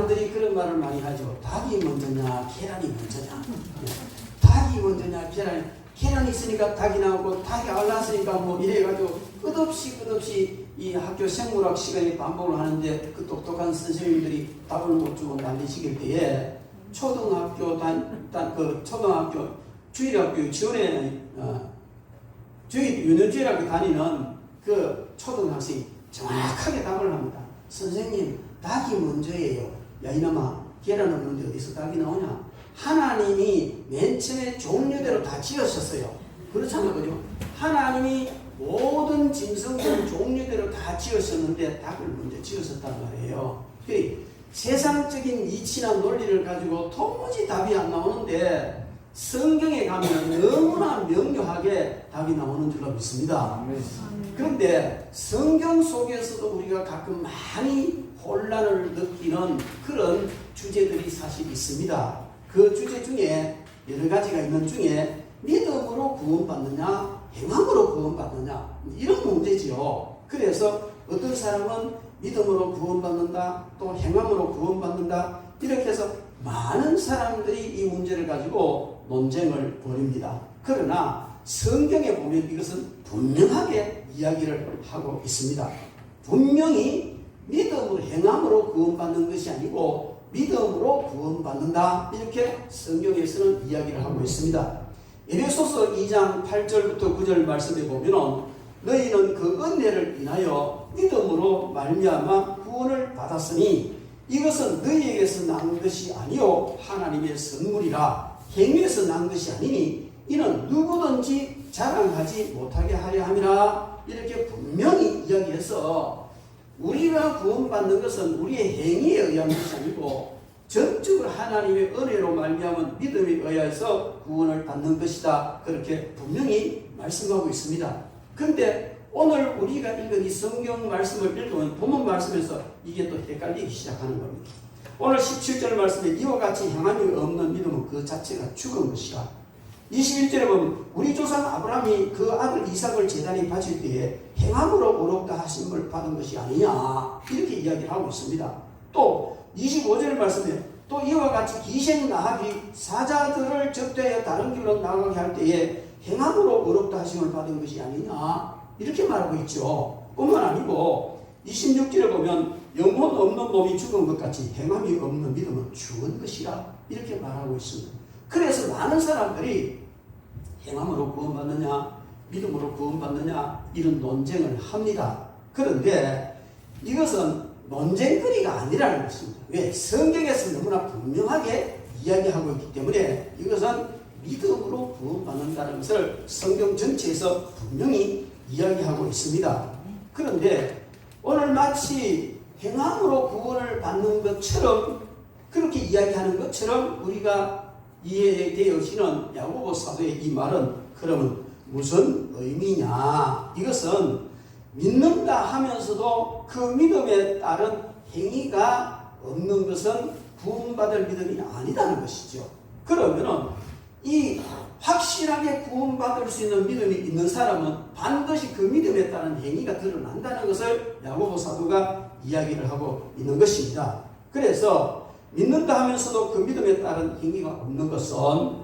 사람들이 그런 말을 많이 하죠. 닭이 먼저냐 계란이 먼저냐. 닭이 먼저냐 계란이 있으니까 닭이 나오고 닭이 알랐으니까 뭐 이래가지고 끝없이 이 학교 생물학 시간에 반복을 하는데 그 똑똑한 선생님들이 답을 못 주고 난리치길 때에 초등학교 초등학교 주일학교 지원에 유년주일학교 다니는 그 초등학생이 정확하게 답을 합니다. 선생님, 닭이 먼저예요. 야 이놈아, 계란 없는데 어디서 닭이 나오냐? 하나님이 맨 처음에 종류대로 다 지으셨어요. 그렇잖아요, 그죠? 하나님이 모든 짐승들 종류대로 다 지으셨는데 닭을 먼저 지으셨단 말이에요. 세상적인 이치나 논리를 가지고 도무지 답이 안 나오는데 성경에 가면 너무나 명료하게 답이 나오는 줄로 믿습니다. 그런데 성경 속에서도 우리가 가끔 많이 혼란을 느끼는 그런 주제들이 사실 있습니다. 그 주제 중에 여러 가지가 있는 중에 믿음으로 구원받느냐 행함으로 구원받느냐 이런 문제지요. 그래서 어떤 사람은 믿음으로 구원받는다 또 행함으로 구원받는다 이렇게 해서 많은 사람들이 이 문제를 가지고 논쟁을 벌입니다. 그러나 성경에 보면 이것은 분명하게 이야기를 하고 있습니다. 분명히 믿음으로 행함으로 구원받는 것이 아니고 믿음으로 구원받는다 이렇게 성경에서는 이야기를 하고 있습니다. 에베소서 2장 8절부터 9절 말씀에 보면 너희는 그 은혜를 인하여 믿음으로 말미암아 구원을 받았으니 이것은 너희에게서 난 것이 아니요 하나님의 선물이라 행위에서 난 것이 아니니 이는 누구든지 자랑하지 못하게 하려 함이라 이렇게 분명히 이야기해서 우리가 구원받는 것은 우리의 행위에 의한 것이 아니고 전적으로 하나님의 은혜로 말미암은 믿음에 의해서 구원을 받는 것이다 그렇게 분명히 말씀하고 있습니다. 그런데 오늘 우리가 읽은 이 성경 말씀을 읽으면 본문 말씀에서 이게 또 헷갈리기 시작하는 겁니다. 오늘 17절 말씀에 이와 같이 행함이 없는 믿음은 그 자체가 죽은 것이라. 21절에 보면 우리 조상 아브라함이 그 아들 이삭을 제단에 바칠 때에 행함으로 의롭다 하심을 받은 것이 아니냐 이렇게 이야기를 하고 있습니다. 또 25절 말씀에 또 이와 같이 기생 나합이 사자들을 접대하여 다른 길로 나가게 할 때에 행함으로 의롭다 하심을 받은 것이 아니냐 이렇게 말하고 있죠. 뿐만 아니고 26절에 보면 영혼 없는 몸이 죽은 것 같이 행함이 없는 믿음은 죽은 것이라 이렇게 말하고 있습니다. 그래서 많은 사람들이 행함으로 구원받느냐 믿음으로 구원받느냐 이런 논쟁을 합니다. 그런데 이것은 논쟁거리가 아니라는 것입니다. 왜? 성경에서 너무나 분명하게 이야기하고 있기 때문에 이것은 믿음으로 구원받는다는 것을 성경 전체에서 분명히 이야기하고 있습니다. 그런데 오늘 마치 행함으로 구원을 받는 것처럼 그렇게 이야기하는 것처럼 우리가 이해되어지는 야고보 사도의 이 말은 그러면 무슨 의미냐? 이것은 믿는다 하면서도 그 믿음에 따른 행위가 없는 것은 구원받을 믿음이 아니다는 것이죠. 그러면은 이 확실하게 구원받을 수 있는 믿음이 있는 사람은 반드시 그 믿음에 따른 행위가 드러난다는 것을 야고보 사도가 이야기를 하고 있는 것입니다. 그래서 믿는다 하면서도 그 믿음에 따른 행위가 없는 것은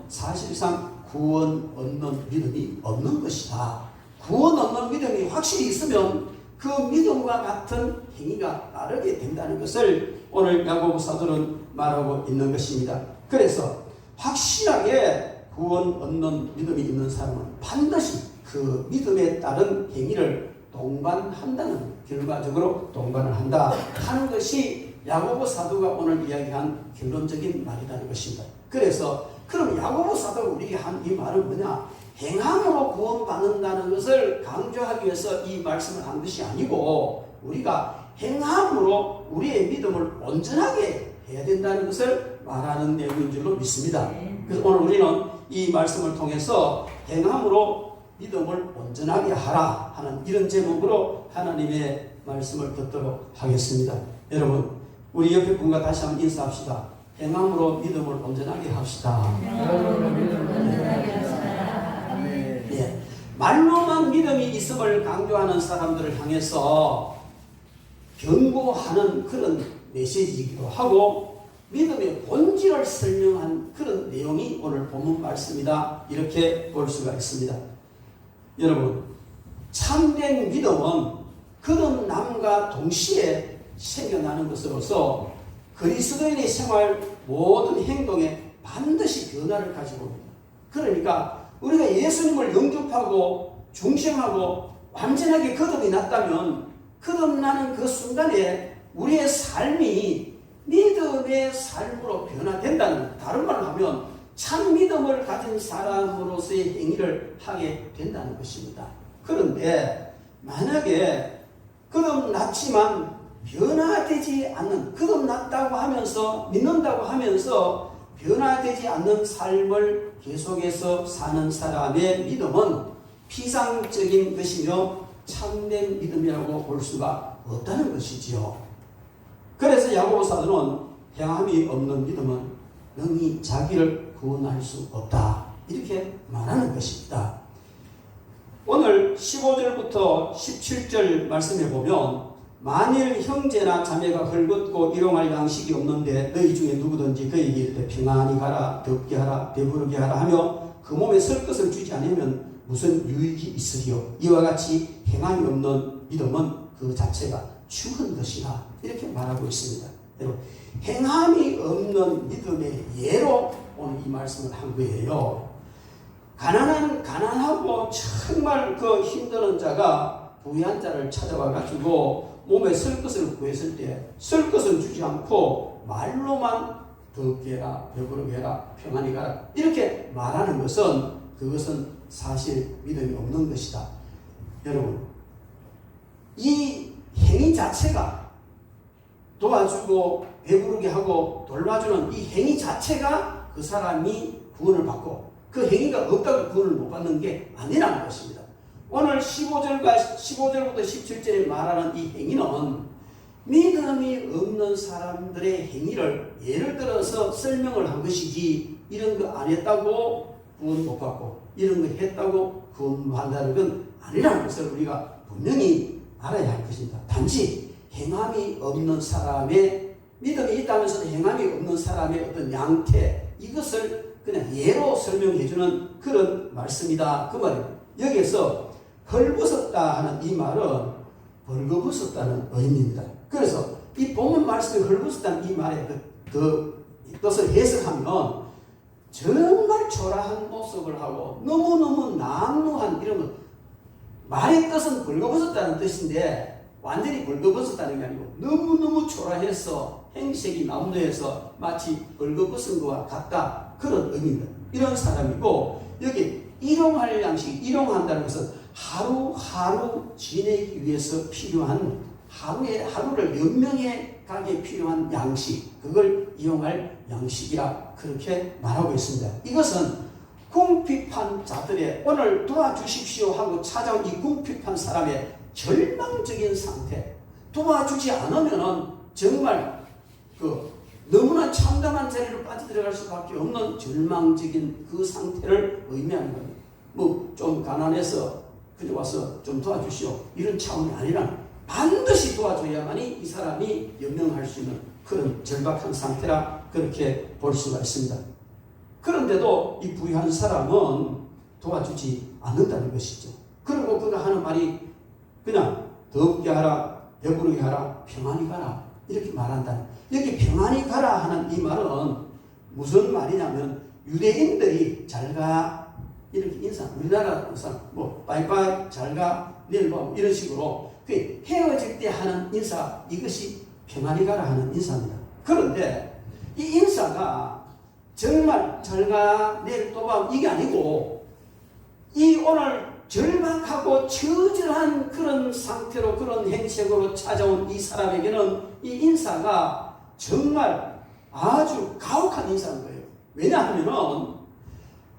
사실상 구원 얻는 믿음이 없는 것이다. 구원 얻는 믿음이 확실히 있으면 그 믿음과 같은 행위가 따르게 된다는 것을 오늘 야고보 사도는 말하고 있는 것입니다. 그래서 확실하게 구원 얻는 믿음이 있는 사람은 반드시 그 믿음에 따른 행위를 동반한다는, 결과적으로 동반을 한다 하는 것이 야고보 사도가 오늘 이야기한 결론적인 말이라는 것입니다. 그래서 그럼 야고보 사도가 우리에게 한 이 말은 뭐냐? 행함으로 구원받는다는 것을 강조하기 위해서 이 말씀을 한 것이 아니고 우리가 행함으로 우리의 믿음을 온전하게 해야 된다는 것을 말하는 내용인 줄로 믿습니다. 그래서 오늘 우리는 이 말씀을 통해서 행함으로 믿음을 온전하게 하라 하는 이런 제목으로 하나님의 말씀을 듣도록 하겠습니다. 여러분, 우리 옆에 분과 다시 한번 인사합시다. 행함으로 믿음을 온전하게 합시다. 예, 말로만 믿음이 있음을 강조하는 사람들을 향해서 경고하는 그런 메시지이기도 하고 믿음의 본질을 설명한 그런 내용이 오늘 본문 말씀이다. 이렇게 볼 수가 있습니다. 여러분, 참된 믿음은 거듭남과 동시에 생겨나는 것으로서 그리스도인의 생활 모든 행동에 반드시 변화를 가지고 옵니다. 그러니까 우리가 예수님을 영접하고 중생하고 완전하게 거듭이 났다면 거듭나는 그 순간에 우리의 삶이 믿음의 삶으로 변화된다는, 다른 말로 하면 참 믿음을 가진 사람으로서의 행위를 하게 된다는 것입니다. 그런데 만약에 거듭났지만 변화되지 않는, 거듭났다고 하면서 믿는다고 하면서 변화되지 않는 삶을 계속해서 사는 사람의 믿음은 피상적인 것이며 참된 믿음이라고 볼 수가 없다는 것이지요. 그래서 야고보 사도는 행함이 없는 믿음은 능히 자기를 구원할 수 없다, 이렇게 말하는 것입니다. 오늘 15절부터 17절 말씀해 보면, 만일 형제나 자매가 헐벗고 일용할 양식이 없는데 너희 중에 누구든지 그에게 이르되 평안히 가라, 덥게 하라, 배부르게 하라 하며 그 몸에 설 것을 주지 않으면 무슨 유익이 있으리요. 이와 같이 행함이 없는 믿음은 그 자체가 죽은 것이라, 이렇게 말하고 있습니다. 여러분, 행함이 없는 믿음의 예로 오늘 이 말씀을 한 거예요. 가난하고 정말 그 힘드는 자가 부유한 자를 찾아와 가지고 몸에 설 것을 구했을 때 설 것을 주지 않고 말로만 덥게 해라, 배부르게 해라, 평안히 가라, 이렇게 말하는 것은, 그것은 사실 믿음이 없는 것이다. 여러분, 이 행위 자체가, 도와주고 배부르게 하고 돌봐주는 이 행위 자체가 그 사람이 구원을 받고, 그 행위가 없다고 구원을 못 받는 게 아니라는 것입니다. 오늘 15절부터 17절에 말하는 이 행위는 믿음이 없는 사람들의 행위를 예를 들어서 설명을 한 것이지, 이런 거 안 했다고 구원 못 받고 이런 거 했다고 구원 받는다는 건 아니라는 것을 우리가 분명히 알아야 할 것입니다. 단지 행함이 없는 사람의, 믿음이 있다면서도 행함이 없는 사람의 어떤 양태, 이것을 그냥 예로 설명해 주는 그런 말씀이다, 그 말입니다. 여기에서 헐벗었다 하는 이 말은 벌거벗었다는 의미입니다. 그래서 이 본문 말씀에 헐벗었다는 이 말의 그 뜻을 해석하면 정말 초라한 모습을 하고 너무너무 난무한 이런 것, 말의 뜻은 벌거벗었다는 뜻인데 완전히 벌거벗었다는 게 아니고 너무너무 초라해서 행색이 나무해서 마치 벌거벗은 것과 같다, 그런 의미입니다. 이런 사람이고, 여기 일용할 양식, 일용한다는 것은 하루하루 지내기 위해서 필요한, 하루를 연명해 가게 필요한 양식, 그걸 이용할 양식이라 그렇게 말하고 있습니다. 이것은 궁핍한 자들의, 오늘 도와주십시오 하고 찾아온 이 궁핍한 사람의 절망적인 상태, 도와주지 않으면 정말 너무나 참담한 자리로 빠져들어갈 수밖에 없는 절망적인 그 상태를 의미하는 겁니다. 뭐 좀 가난해서 그저 와서 좀 도와주시오, 이런 차원이 아니라 반드시 도와줘야만이 이 사람이 연명할 수 있는 그런 절박한 상태라 그렇게 볼 수가 있습니다. 그런데도 이 부유한 사람은 도와주지 않는다는 것이죠. 그리고 그가 하는 말이 그냥 덥게 하라, 배부르게 하라, 평안히 가라, 이렇게 말한다. 여기 평안히 가라 하는 이 말은 무슨 말이냐면, 유대인들이 잘가 이렇게 인사, 우리나라 사람 뭐 빠이빠이 잘가 내일 봐 이런 식으로 그 헤어질 때 하는 인사, 이것이 평안히 가라 하는 인사입니다. 그런데 이 인사가 정말 잘가 내일 또 봐 이게 아니고, 이 오늘 절박하고 처절한 그런 상태로, 그런 행색으로 찾아온 이 사람에게는 이 인사가 정말 아주 가혹한 인사인 거예요. 왜냐하면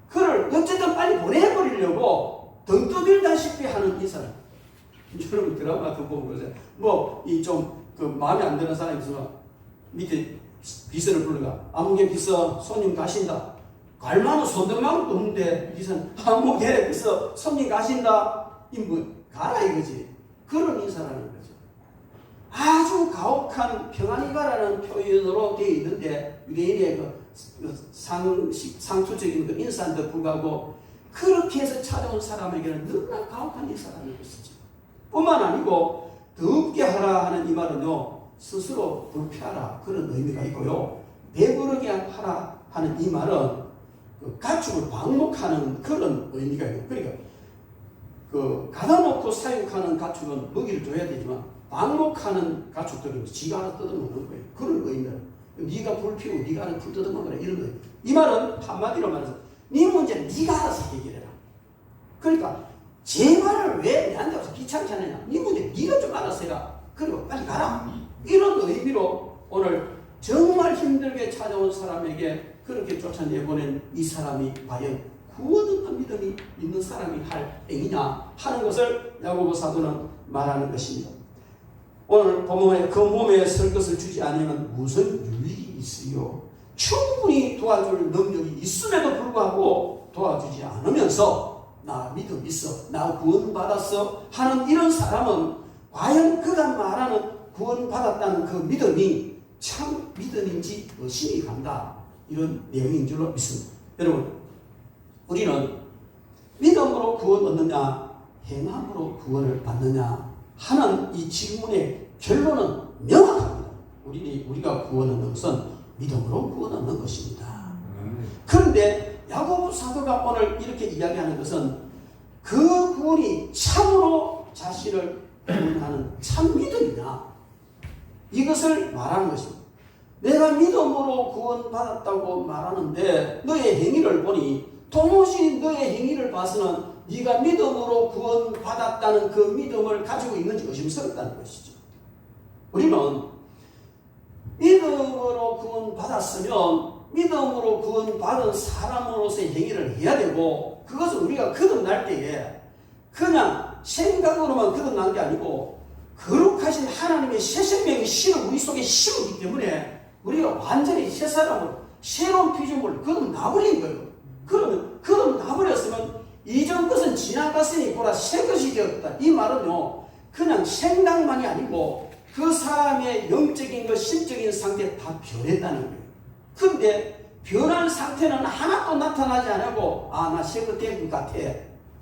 그를 어쨌든 빨리 보내버리려고 등 떠밀다시피 하는 인사를. 여러분 드라마 같은 거 보면 그러세요. 뭐 이 좀 그 마음에 안 드는 사람이 있으면 밑에 비서를 불러가, 아무개 비서 손님 가신다. 갈 만한 손들만도 없는데 비서는 아무개 비서 손님 가신다. 이 뭐 가라 이거지. 그런 인사라는 거죠. 아주 가혹한 평안이가라는 표현으로 되어 있는데 유대인의 상투적인 그 인사한테 불구하고 그렇게 해서 찾아온 사람에게는 너무나 가혹한 인사라는 것이죠. 뿐만 아니고 더럽게 하라 하는 이 말은요, 스스로 불피하라 그런 의미가 있고요, 배부르게 하라 하는 이 말은 그 가축을 방목하는 그런 의미가 있고, 그러니까 그 가다 놓고 사육하는 가축은 먹이를 줘야 되지만 방목하는 가축들은 지가 하나 뜯어먹는 거예요. 그런 의미는 네가 불 피우고 네가 하나 불 뜯어먹으라 이런 거예요. 이 말은 한마디로 말해서 네 문제는 네가 알아서 해결해라. 그러니까 제 말을 왜 내한테 와서 귀찮게 하느냐, 네 문제 네가 좀 알아서 해라. 그리고 빨리 가라. 이런 의미로 오늘 정말 힘들게 찾아온 사람에게 그렇게 쫓아내보낸 이 사람이 과연 구원 얻는 믿음이 있는 사람이 할 행위냐 하는 것을 야고보 사도는 말하는 것입니다. 오늘 본문에 그 몸에 설 것을 주지 않으면 무슨 유익이 있어요? 충분히 도와줄 능력이 있음에도 불구하고 도와주지 않으면서 나 믿음 있어, 나 구원 받았어 하는 이런 사람은 과연 그가 말하는 구원 받았다는 그 믿음이 참 믿음인지 의심이 간다, 이런 내용인 줄로 믿습니다. 여러분, 우리는 믿음으로 구원 얻느냐 행함으로 구원을 받느냐 하는 이 질문의 결론은 명확합니다. 우리가 구원 얻는 것은 믿음으로 구원 얻는 것입니다. 그런데 야고보 사도가 오늘 이렇게 이야기하는 것은 그 구원이 참으로 자신을 구원하는 참 믿음이냐, 이것을 말하는 것입니다. 내가 믿음으로 구원받았다고 말하는데 너의 행위를 보니 도무지 너의 행위를 봐서는 네가 믿음으로 구원받았다는 그 믿음을 가지고 있는지 의심스럽다는 것이죠. 우리는 믿음으로 구원받았으면 믿음으로 구원받은 사람으로서의 행위를 해야 되고, 그것은 우리가 거듭날 때에 그냥 생각으로만 거듭난 게 아니고 거룩하신 하나님의 새 생명의 씨를 우리 속에 심었기 때문에 우리가 완전히 새 사람으로 새로운 피조물을 거듭나버린 거예요. 그러면 거듭나버렸으면 이전 것은 지나갔으니 보라 새 것이 되었다. 이 말은요, 그냥 생각만이 아니고 그 사람의 영적인 것, 심적인 상태 다 변했다는 거예요. 근데 변한 상태는 하나도 나타나지 않고 나 새 것 된 것 같아,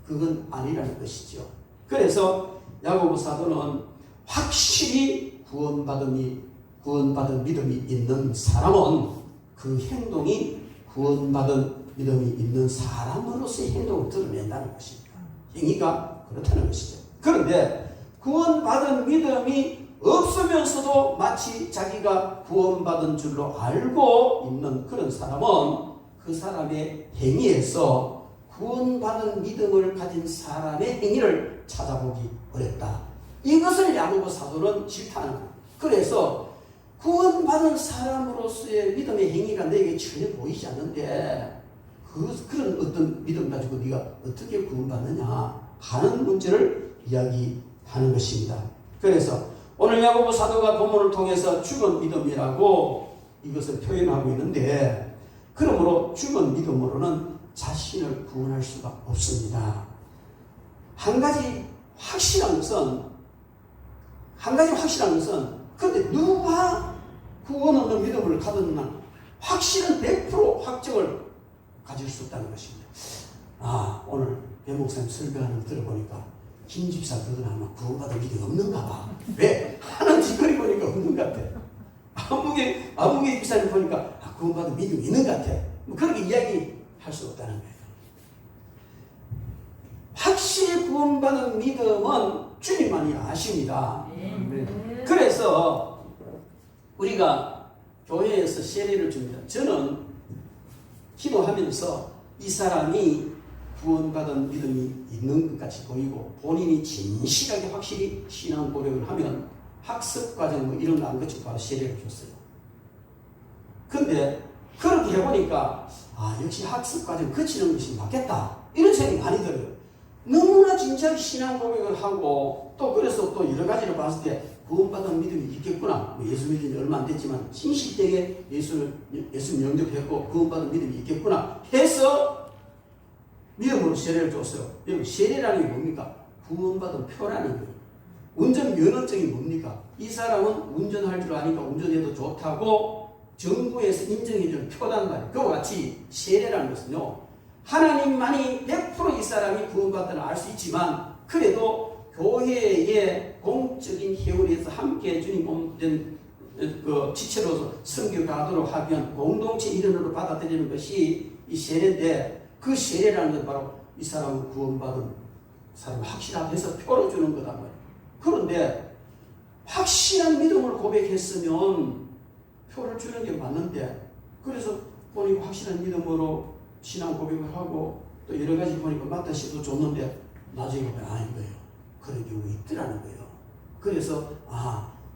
그건 아니라는 것이죠. 그래서 야고보 사도는 확실히 구원받은 믿음이 있는 사람은 그 행동이 구원받은 믿음이 있는 사람으로서의 행동을 드러낸다는 것입니다. 행위가 그렇다는 것이죠. 그런데 구원받은 믿음이 없으면서도 마치 자기가 구원받은 줄로 알고 있는 그런 사람은 그 사람의 행위에서 구원받은 믿음을 가진 사람의 행위를 찾아보기 어렵다. 이것을 야고보 사도는 질타하는 거예요. 그래서 구원받은 사람으로서의 믿음의 행위가 내게 전혀 보이지 않는데 그런 어떤 믿음 가지고 네가 어떻게 구원받느냐 하는 문제를 이야기하는 것입니다. 그래서 오늘 야고보 사도가 본문을 통해서 죽은 믿음이라고 이것을 표현하고 있는데, 그러므로 죽은 믿음으로는 자신을 구원할 수가 없습니다. 한 가지 확실한 것은 근데 누가 구원 얻는 믿음을 가졌나 확실한 100% 확정을 가질 수 없다는 것입니다. 오늘 배 목사님 설교하는 거 들어보니까 김 집사 그건 아마 구원받은 믿음이 없는가 봐. 왜? 하는 짓거리 보니까 없는 것 같아. 아무개 집사님 보니까 구원받은 믿음이 있는 것 같아. 그렇게 이야기할 수 없다는 거예요. 확실히 구원받은 믿음은 주님만이 아십니다. 그래서 우리가 교회에서 세례를 줍니다. 저는 기도하면서 이 사람이 구원받은 믿음이 있는 것 같이 보이고 본인이 진실하게 확실히 신앙 고백을 하면 학습과정 뭐 이런 거 안 거치고 바로 세례를 줬어요. 근데 그렇게 해보니까 역시 학습과정 거치는 것이 맞겠다 이런 생각이 많이 들어요. 너무나 진지하게 신앙 고백을 하고 또 그래서 또 여러 가지를 봤을 때 구원받은 믿음이 있겠구나. 예수 믿은 지 얼마 안 됐지만 진실되게 예수 영접했고 구원받은 믿음이 있겠구나 해서 믿음으로 세례를 줬어요. 여러분, 세례라는 게 뭡니까? 구원받은 표라는 거예요. 운전 면허증이 뭡니까? 이 사람은 운전할 줄 아니까 운전해도 좋다고 정부에서 인정해준 표단 말이에요. 그와 같이 세례라는 것은요, 하나님만이 100% 이 사람이 구원받다는 알 수 있지만, 그래도 교회의 공적인 회원에서 함께 주님 몸된 그 지체로서 섬겨가도록 하면 공동체 일원으로 받아들이는 것이 이 세례인데, 그 세례라는 건 바로 이 사람은 구원받은 사람을 확실하게 해서 표로 주는 거단 말이에요. 그런데 확실한 믿음을 고백했으면 표를 주는 게 맞는데, 그래서 보니까 확실한 믿음으로 신앙 고백을 하고 또 여러 가지 보니까 맞다 싶어도 줬는데 나중에 보면 아닌 거예요. 그런 경우 있더라는 거예요. 그래서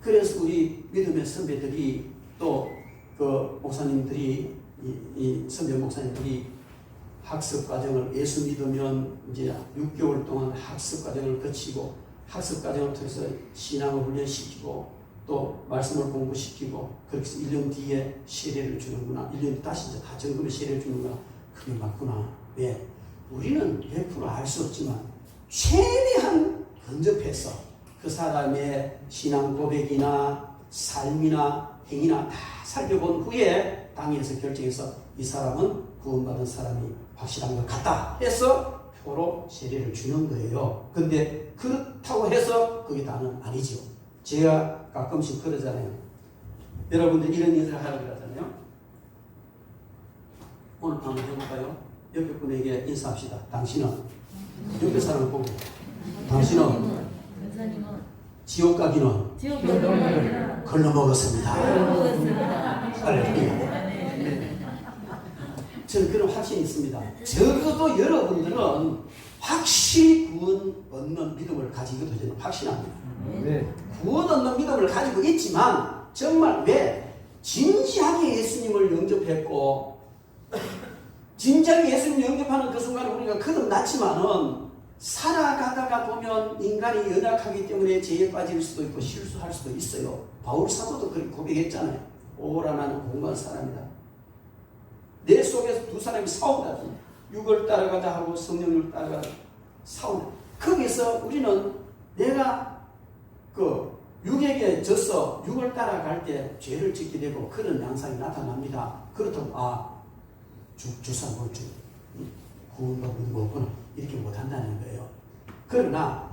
그래서 우리 믿음의 선배들이 또 그 목사님들이 이 선배 목사님들이 학습 과정을, 예수 믿으면 이제 6개월 동안 학습 과정을 거치고 학습 과정을 통해서 신앙을 훈련시키고 또 말씀을 공부시키고, 그렇게 해서 1년 뒤에 세례를 주는구나, 1년 뒤 다시 이제 다 점검에 세례를 주는구나, 그게 맞구나. 왜? 우리는 100% 알 수 없지만 최대한 근접해서 그 사람의 신앙 고백이나 삶이나 행위나 다 살펴본 후에 당에서 결정해서 이 사람은 구원받은 사람이 확실한 것 같다 해서 표로 세례를 주는 거예요. 근데 그렇다고 해서 그게 다는 아니죠. 제가 가끔씩 그러잖아요. 여러분들 이런 일을 하라고 그러잖아요. 오늘 한번 해볼까요? 옆에 분에게 인사합시다. 당신은 옆에 사람을 보고, 당신은 지옥 가기는 걸러먹었습니다. 할렐루야. 저는 그런 확신이 있습니다. 적어도 여러분들은 확실히 구원 얻는 믿음을 가지고도 저는 확신합니다. 구원 얻는 믿음을 가지고 있지만 정말 왜 진지하게 예수님을 영접했고 진지하게 예수님 영접하는 그 순간에 우리가 거듭났지만은 살아가다가 보면 인간이 연약하기 때문에 죄에 빠질 수도 있고 실수할 수도 있어요. 바울 사도도 그렇게 고백했잖아요. 오라 나는 공부한 사람이다. 내 속에서 두 사람이 싸운다. 육을 따라가자 하고 성령을 따라가자 싸운다. 거기서 우리는 내가 그 육에게 져서 육을 따라갈 때 죄를 짓게 되고 그런 양상이 나타납니다. 그렇다고 주사 몰주 구원받는 거구나 이렇게 못한다는 거예요. 그러나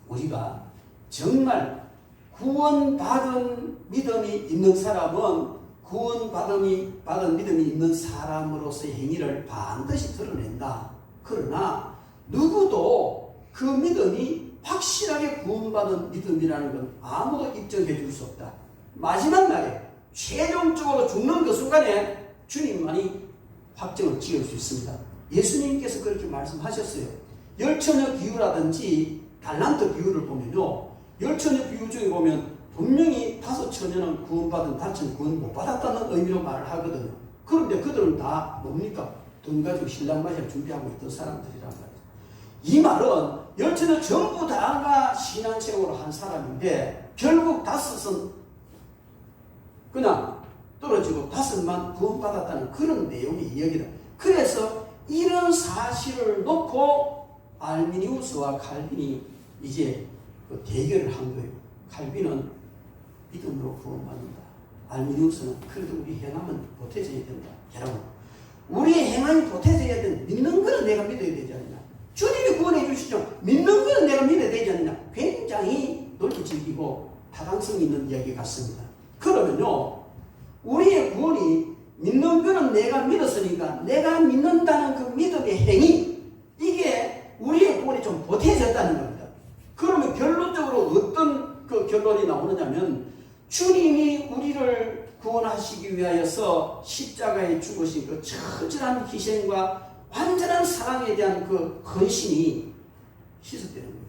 우리가 정말 구원받은 믿음이 있는 사람은 구원받은 믿음이 있는 사람으로서의 행위를 반드시 드러낸다. 그러나 누구도 그 믿음이 확실하게 구원받은 믿음이라는 건 아무도 입증해 줄 수 없다. 마지막 날에 최종적으로 죽는 그 순간에 주님만이 확정을 지을 수 있습니다. 예수님께서 그렇게 말씀하셨어요. 열처녀 비유라든지 달란트 비유를 보면요, 열처녀 비유 중에 보면 분명히 5처녀는 구원받은 5처녀는 구원 못 받았다는 의미로 말을 하거든요. 그런데 그들은 다 뭡니까? 돈 가지고 신랑 맞이를 준비하고 있던 사람들이란 말이에요. 이 말은 10처녀 전부 다가 신앙생활을 한 사람인데 결국 5은 그냥 떨어지고 5만 구원받았다는 그런 내용의 이야기다. 그래서 이런 사실을 놓고 알미니우스와 칼빈이 이제 그 대결을 한 거예요. 칼빈은 믿음으로 구원받는다. 알미니우스는 그래도 우리 행함은 보태져야 된다. 여러분, 우리의 행함이 보태져야 된다. 믿는 거는 내가 믿어야 되지 않느냐. 주님이 구원해 주시죠. 믿는 거는 내가 믿어야 되지 않느냐. 굉장히 넓게 즐기고 타당성 있는 이야기 같습니다. 그러면요, 우리의 구원이 믿는 거는 내가 믿었으니까 내가 믿는다는 그 믿음의 행위, 이게 우리의 구원이 좀 보태졌다는 겁니다. 그러면 결론적으로 어떤 그 결론이 나오느냐면 주님이 우리를 구원하시기 위하여서 십자가에 죽으신 그 처절한 희생과 완전한 사랑에 대한 그 헌신이 희석되는 거예요.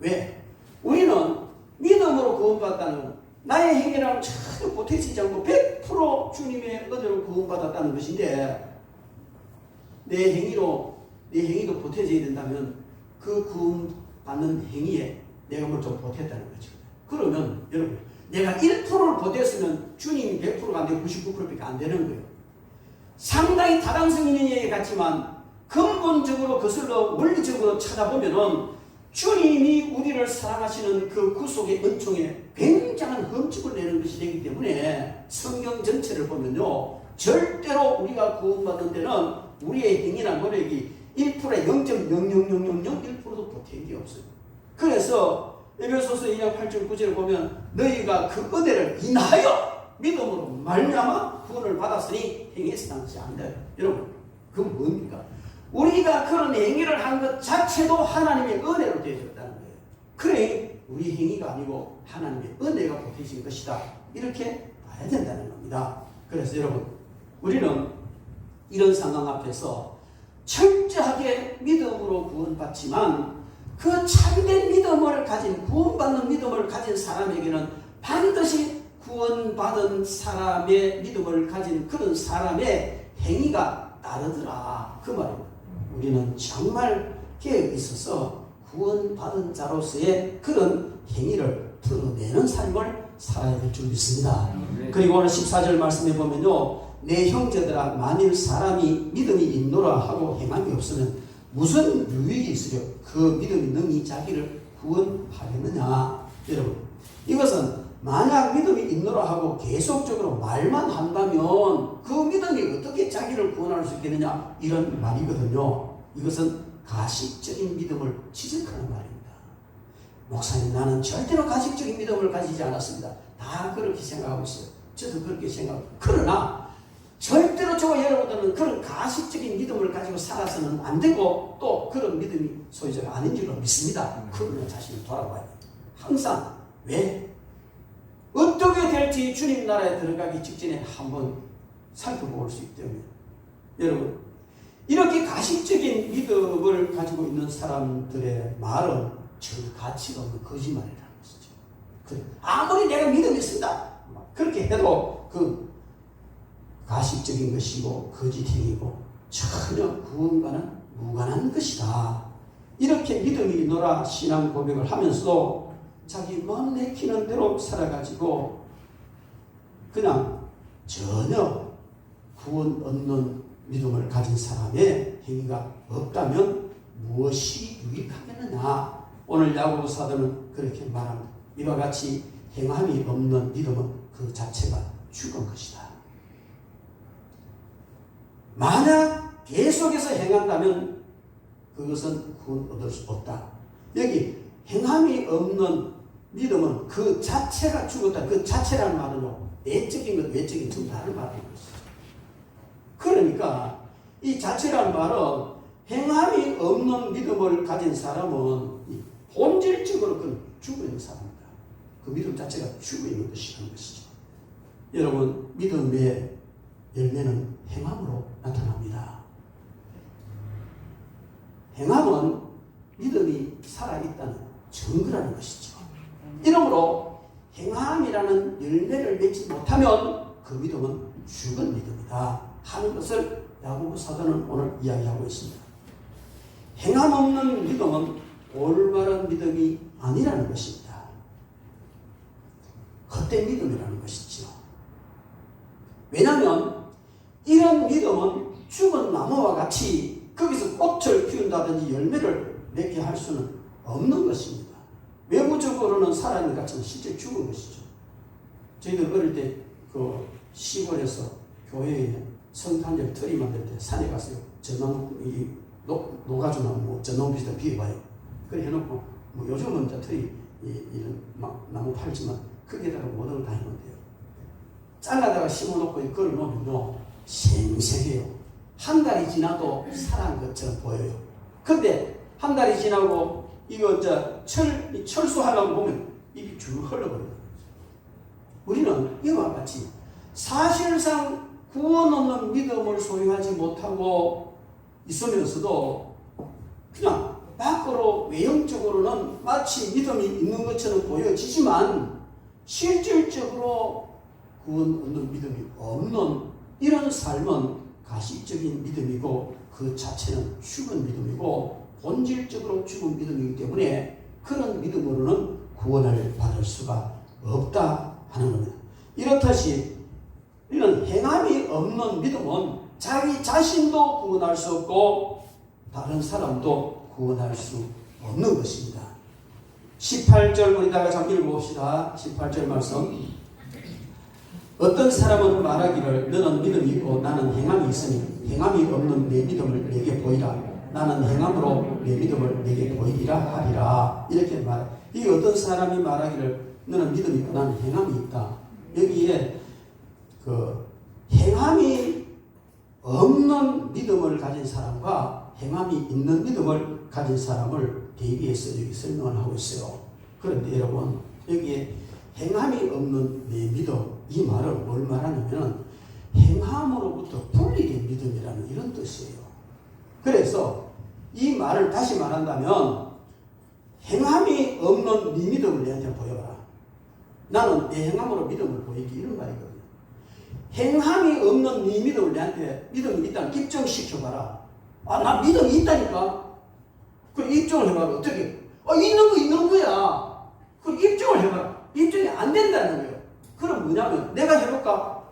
왜? 우리는 믿음으로 구원받았다는 건 나의 행위라면 전혀 보태지지 않고 100% 주님의 은혜로 구원받았다는 것인데 내 행위도 보태져야 된다면 그 구원받는 행위에 내가 뭘 좀 보탰다는 거죠. 그러면 여러분, 내가 1%를 보탰으면 주님이 100%가 안 되고 99%밖에 안 되는 거예요. 상당히 타당성 있는 얘기 같지만 근본적으로 거슬러 원리적으로 찾아보면은 주님이 우리를 사랑하시는 그 구속의 은총에 굉장한 흠집을 내는 것이 되기 때문에 성경 전체를 보면요, 절대로 우리가 구원받는 데는 우리의 행위나 노력이 1%에 0.00001%도 보탬이 없어요. 그래서 에베소서 2장 8절 9절을 보면 너희가 그 은혜를 인하여 믿음으로 말미암아 구원을 받았으니 행위에서 난 것이 아니다. 여러분, 그건 뭡니까? 우리가 그런 행위를 한 것 자체도 하나님의 은혜로 되어졌다는 거예요. 그래 우리 행위가 아니고 하나님의 은혜가 보태신 것이다. 이렇게 봐야 된다는 겁니다. 그래서 여러분, 우리는 이런 상황 앞에서 철저하게 믿음으로 구원받지만 그 참된 믿음을 가진, 구원받는 믿음을 가진 사람에게는 반드시 구원받은 사람의 믿음을 가진 그런 사람의 행위가 따르더라. 그 말입니다. 우리는 정말 깨어 있어서 구원받은 자로서의 그런 행위를 드러내는 삶을 살아야 될 줄 믿습니다. 그리고 오늘 14절 말씀해 보면요, 내 형제들아 만일 사람이 믿음이 있노라 하고 행함이 없으면 무슨 유익이 있으려 그 믿음이 능히 자기를 구원하겠느냐. 여러분, 이것은 만약 믿음이 있노라 하고 계속적으로 말만 한다면 그 믿음이 어떻게 자기를 구원할 수 있겠느냐, 이런 말이거든요. 이것은 가식적인 믿음을 지적하는 말입니다. 목사님, 나는 절대로 가식적인 믿음을 가지지 않았습니다. 다 그렇게 생각하고 있어요. 저도 그렇게 생각합니다. 그러나 절대로 저와 여러분들은 그런 가식적인 믿음을 가지고 살아서는 안 되고 또 그런 믿음이 소유자가 아닌 줄로 믿습니다. 그러나 자신을 돌아봐야 돼요. 항상. 왜? 어떻게 될지 주님 나라에 들어가기 직전에 한번 살펴볼 수 있기 때문에. 여러분, 이렇게 가식적인 믿음을 가지고 있는 사람들의 말은 저 가치가 없는 거짓말이라는 것이죠. 아무리 내가 믿음이 있습니다, 그렇게 해도 그 가식적인 것이고 거짓행위고 전혀 구원과는 무관한 것이다. 이렇게 믿음이 있노라 신앙 고백을 하면서도 자기 마음 내키는 대로 살아가지고 그냥 전혀 구원 얻는 믿음을 가진 사람의 행위가 없다면 무엇이 유익하겠느냐. 오늘 야고보 사도는 그렇게 말합니다. 이와 같이 행함이 없는 믿음은 그 자체가 죽은 것이다. 만약 계속해서 행한다면 그것은 구원 얻을 수 없다. 여기 행함이 없는 믿음은 그 자체가 죽었다. 그 자체라는 말은요, 내적인 것, 외적인 좀 다른 말인 것이죠. 그러니까 이 자체라는 말은 행함이 없는 믿음을 가진 사람은 본질적으로 그 죽어 있는 사람입니다. 그 믿음 자체가 죽어 있는 것이라는 것이죠. 여러분, 믿음의 열매는 행함으로 나타납니다. 행함은 믿음이 살아있다는 증거라는 것이죠. 이러므로 행함이라는 열매를 맺지 못하면 그 믿음은 죽은 믿음이다 하는 것을 야고보 사도는 오늘 이야기하고 있습니다. 행함 없는 믿음은 올바른 믿음이 아니라는 것입니다. 헛된 믿음이라는 것이죠. 왜냐하면 이런 믿음은 죽은 나무와 같이 거기서 꽃을 피운다든지 열매를 맺게 할 수는 없는 것입니다. 외부적으로는 살아있는 것 같지만 실제 죽은 것이죠. 저희들 어릴 때 그 시골에서 교회에 성탄절 트리 만들 때 산에 갔어요. 전나무, 노가주나무, 전나무 비슷한 비벼봐요. 그래 해놓고, 뭐 요즘은 이제 트리, 이런 나무 팔지만 거기에다가 모든 걸 다 해놓는데요. 잘라다가 심어놓고 걸어놓으면요, 생생해요. 한 달이 지나도 살아난 것처럼 보여요. 근데 한 달이 지나고 이거 철수하려고 보면 입이 쭉 흘러버려요. 우리는 이와 같이 사실상 구원 없는 믿음을 소유하지 못하고 있으면서도 그냥 밖으로 외형적으로는 마치 믿음이 있는 것처럼 보여지지만 실질적으로 구원 없는 믿음이 없는 이런 삶은 가식적인 믿음이고 그 자체는 죽은 믿음이고 본질적으로 죽은 믿음이기 때문에 그런 믿음으로는 구원을 받을 수가 없다 하는 겁니다. 이렇듯이 이런 행함이 없는 믿음은 자기 자신도 구원할 수 없고 다른 사람도 구원할 수 없는 것입니다. 18절 우리 다 같이 한번 읽어봅시다. 18절 말씀. 어떤 사람은 말하기를 너는 믿음이 있고 나는 행함이 있으니 행함이 없는 내 믿음을 내게 보이라. 나는 행함으로 내 믿음을 내게 보이리라 하리라. 이렇게 말해. 이 어떤 사람이 말하기를 너는 믿음이 있고 나는 행함이 있다. 여기에 그 행함이 없는 믿음을 가진 사람과 행함이 있는 믿음을 가진 사람을 대비해서 여기 설명을 하고 있어요. 그런데 여러분 여기에 행함이 없는 내 믿음, 이 말은 뭘 말하냐면 행함으로부터 분리된 믿음이라는 이런 뜻이에요. 그래서 이 말을 다시 말한다면 행함이 없는 네 믿음을 내한테 보여라. 나는 내 행함으로 믿음을 보이기, 이런 말이거든요. 행함이 없는 네 믿음을 내한테 믿음이 있다는 입증시켜봐라. 아, 나 믿음이 있다니까. 그 입증을 해봐라. 어떻게? 있는 거 있는 거야. 그 입증을 해봐라. 입증이 안 된다는 거예요. 그럼 뭐냐면 내가 해볼까?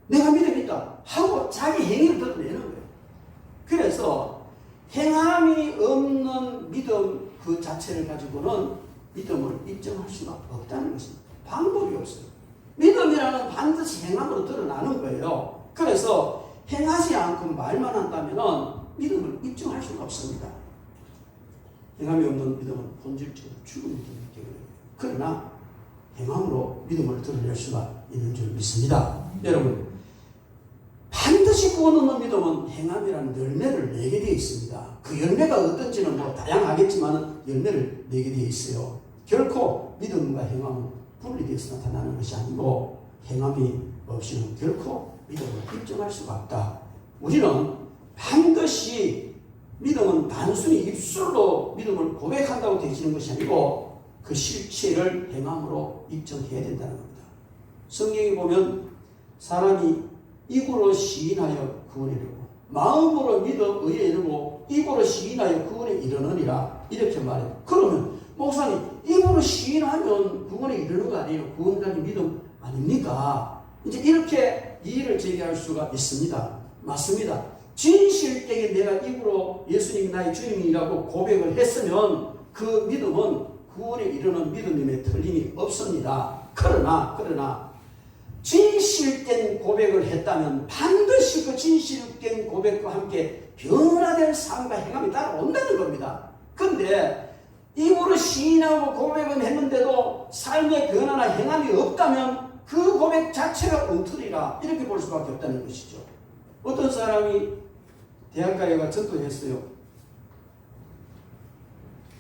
내가 믿음이 있다 하고 자기 행위를 드러내는 거예요. 그래서 행함이 없는 믿음 그 자체를 가지고는 믿음을 입증할 수가 없다는 것입니다. 방법이 없어요. 믿음이라는 반드시 행함으로 드러나는 거예요. 그래서 행하지 않고 말만 한다면 믿음을 입증할 수가 없습니다. 행함이 없는 믿음은 본질적으로 죽은 믿음이기 때문에. 그러나 행함으로 믿음을 드러낼 수가 있는 줄 믿습니다. 여러분, 반드시 구원 얻는 믿음은 행함이라는 열매를 내게 되어 있습니다. 그 열매가 어떤지는 뭐 다양하겠지만 열매를 내게 되어 있어요. 결코 믿음과 행함은 분리되어서 나타나는 것이 아니고 행함이 없이는 결코 믿음을 입증할 수가 없다. 우리는 반드시 믿음은 단순히 입술로 믿음을 고백한다고 되지는 것이 아니고 그 실체를 행함으로 입증해야 된다는 겁니다. 성경에 보면 사람이 입으로 시인하여 구원에 이르고 마음으로 믿어 의에 이르고 입으로 시인하여 구원에 이르느니라 이렇게 말해요. 그러면 목사님 입으로 시인하면 구원에 이르는 거 아니에요? 구원까지 믿음 아닙니까? 이제 이렇게 이의를 제기할 수가 있습니다. 맞습니다. 진실되게 내가 입으로 예수님이 나의 주님이라고 고백을 했으면 그 믿음은 구원에 이르는 믿음임에 틀림이 없습니다. 그러나 진실된 고백을 했다면 반드시 그 진실된 고백과 함께 변화된 삶과 행함이 따라온다는 겁니다. 그런데 입으로 시인하고 고백은 했는데도 삶의 변화나 행함이 없다면 그 고백 자체가 엉터리라 이렇게 볼 수밖에 없다는 것이죠. 어떤 사람이 대학가에 가 전도했어요.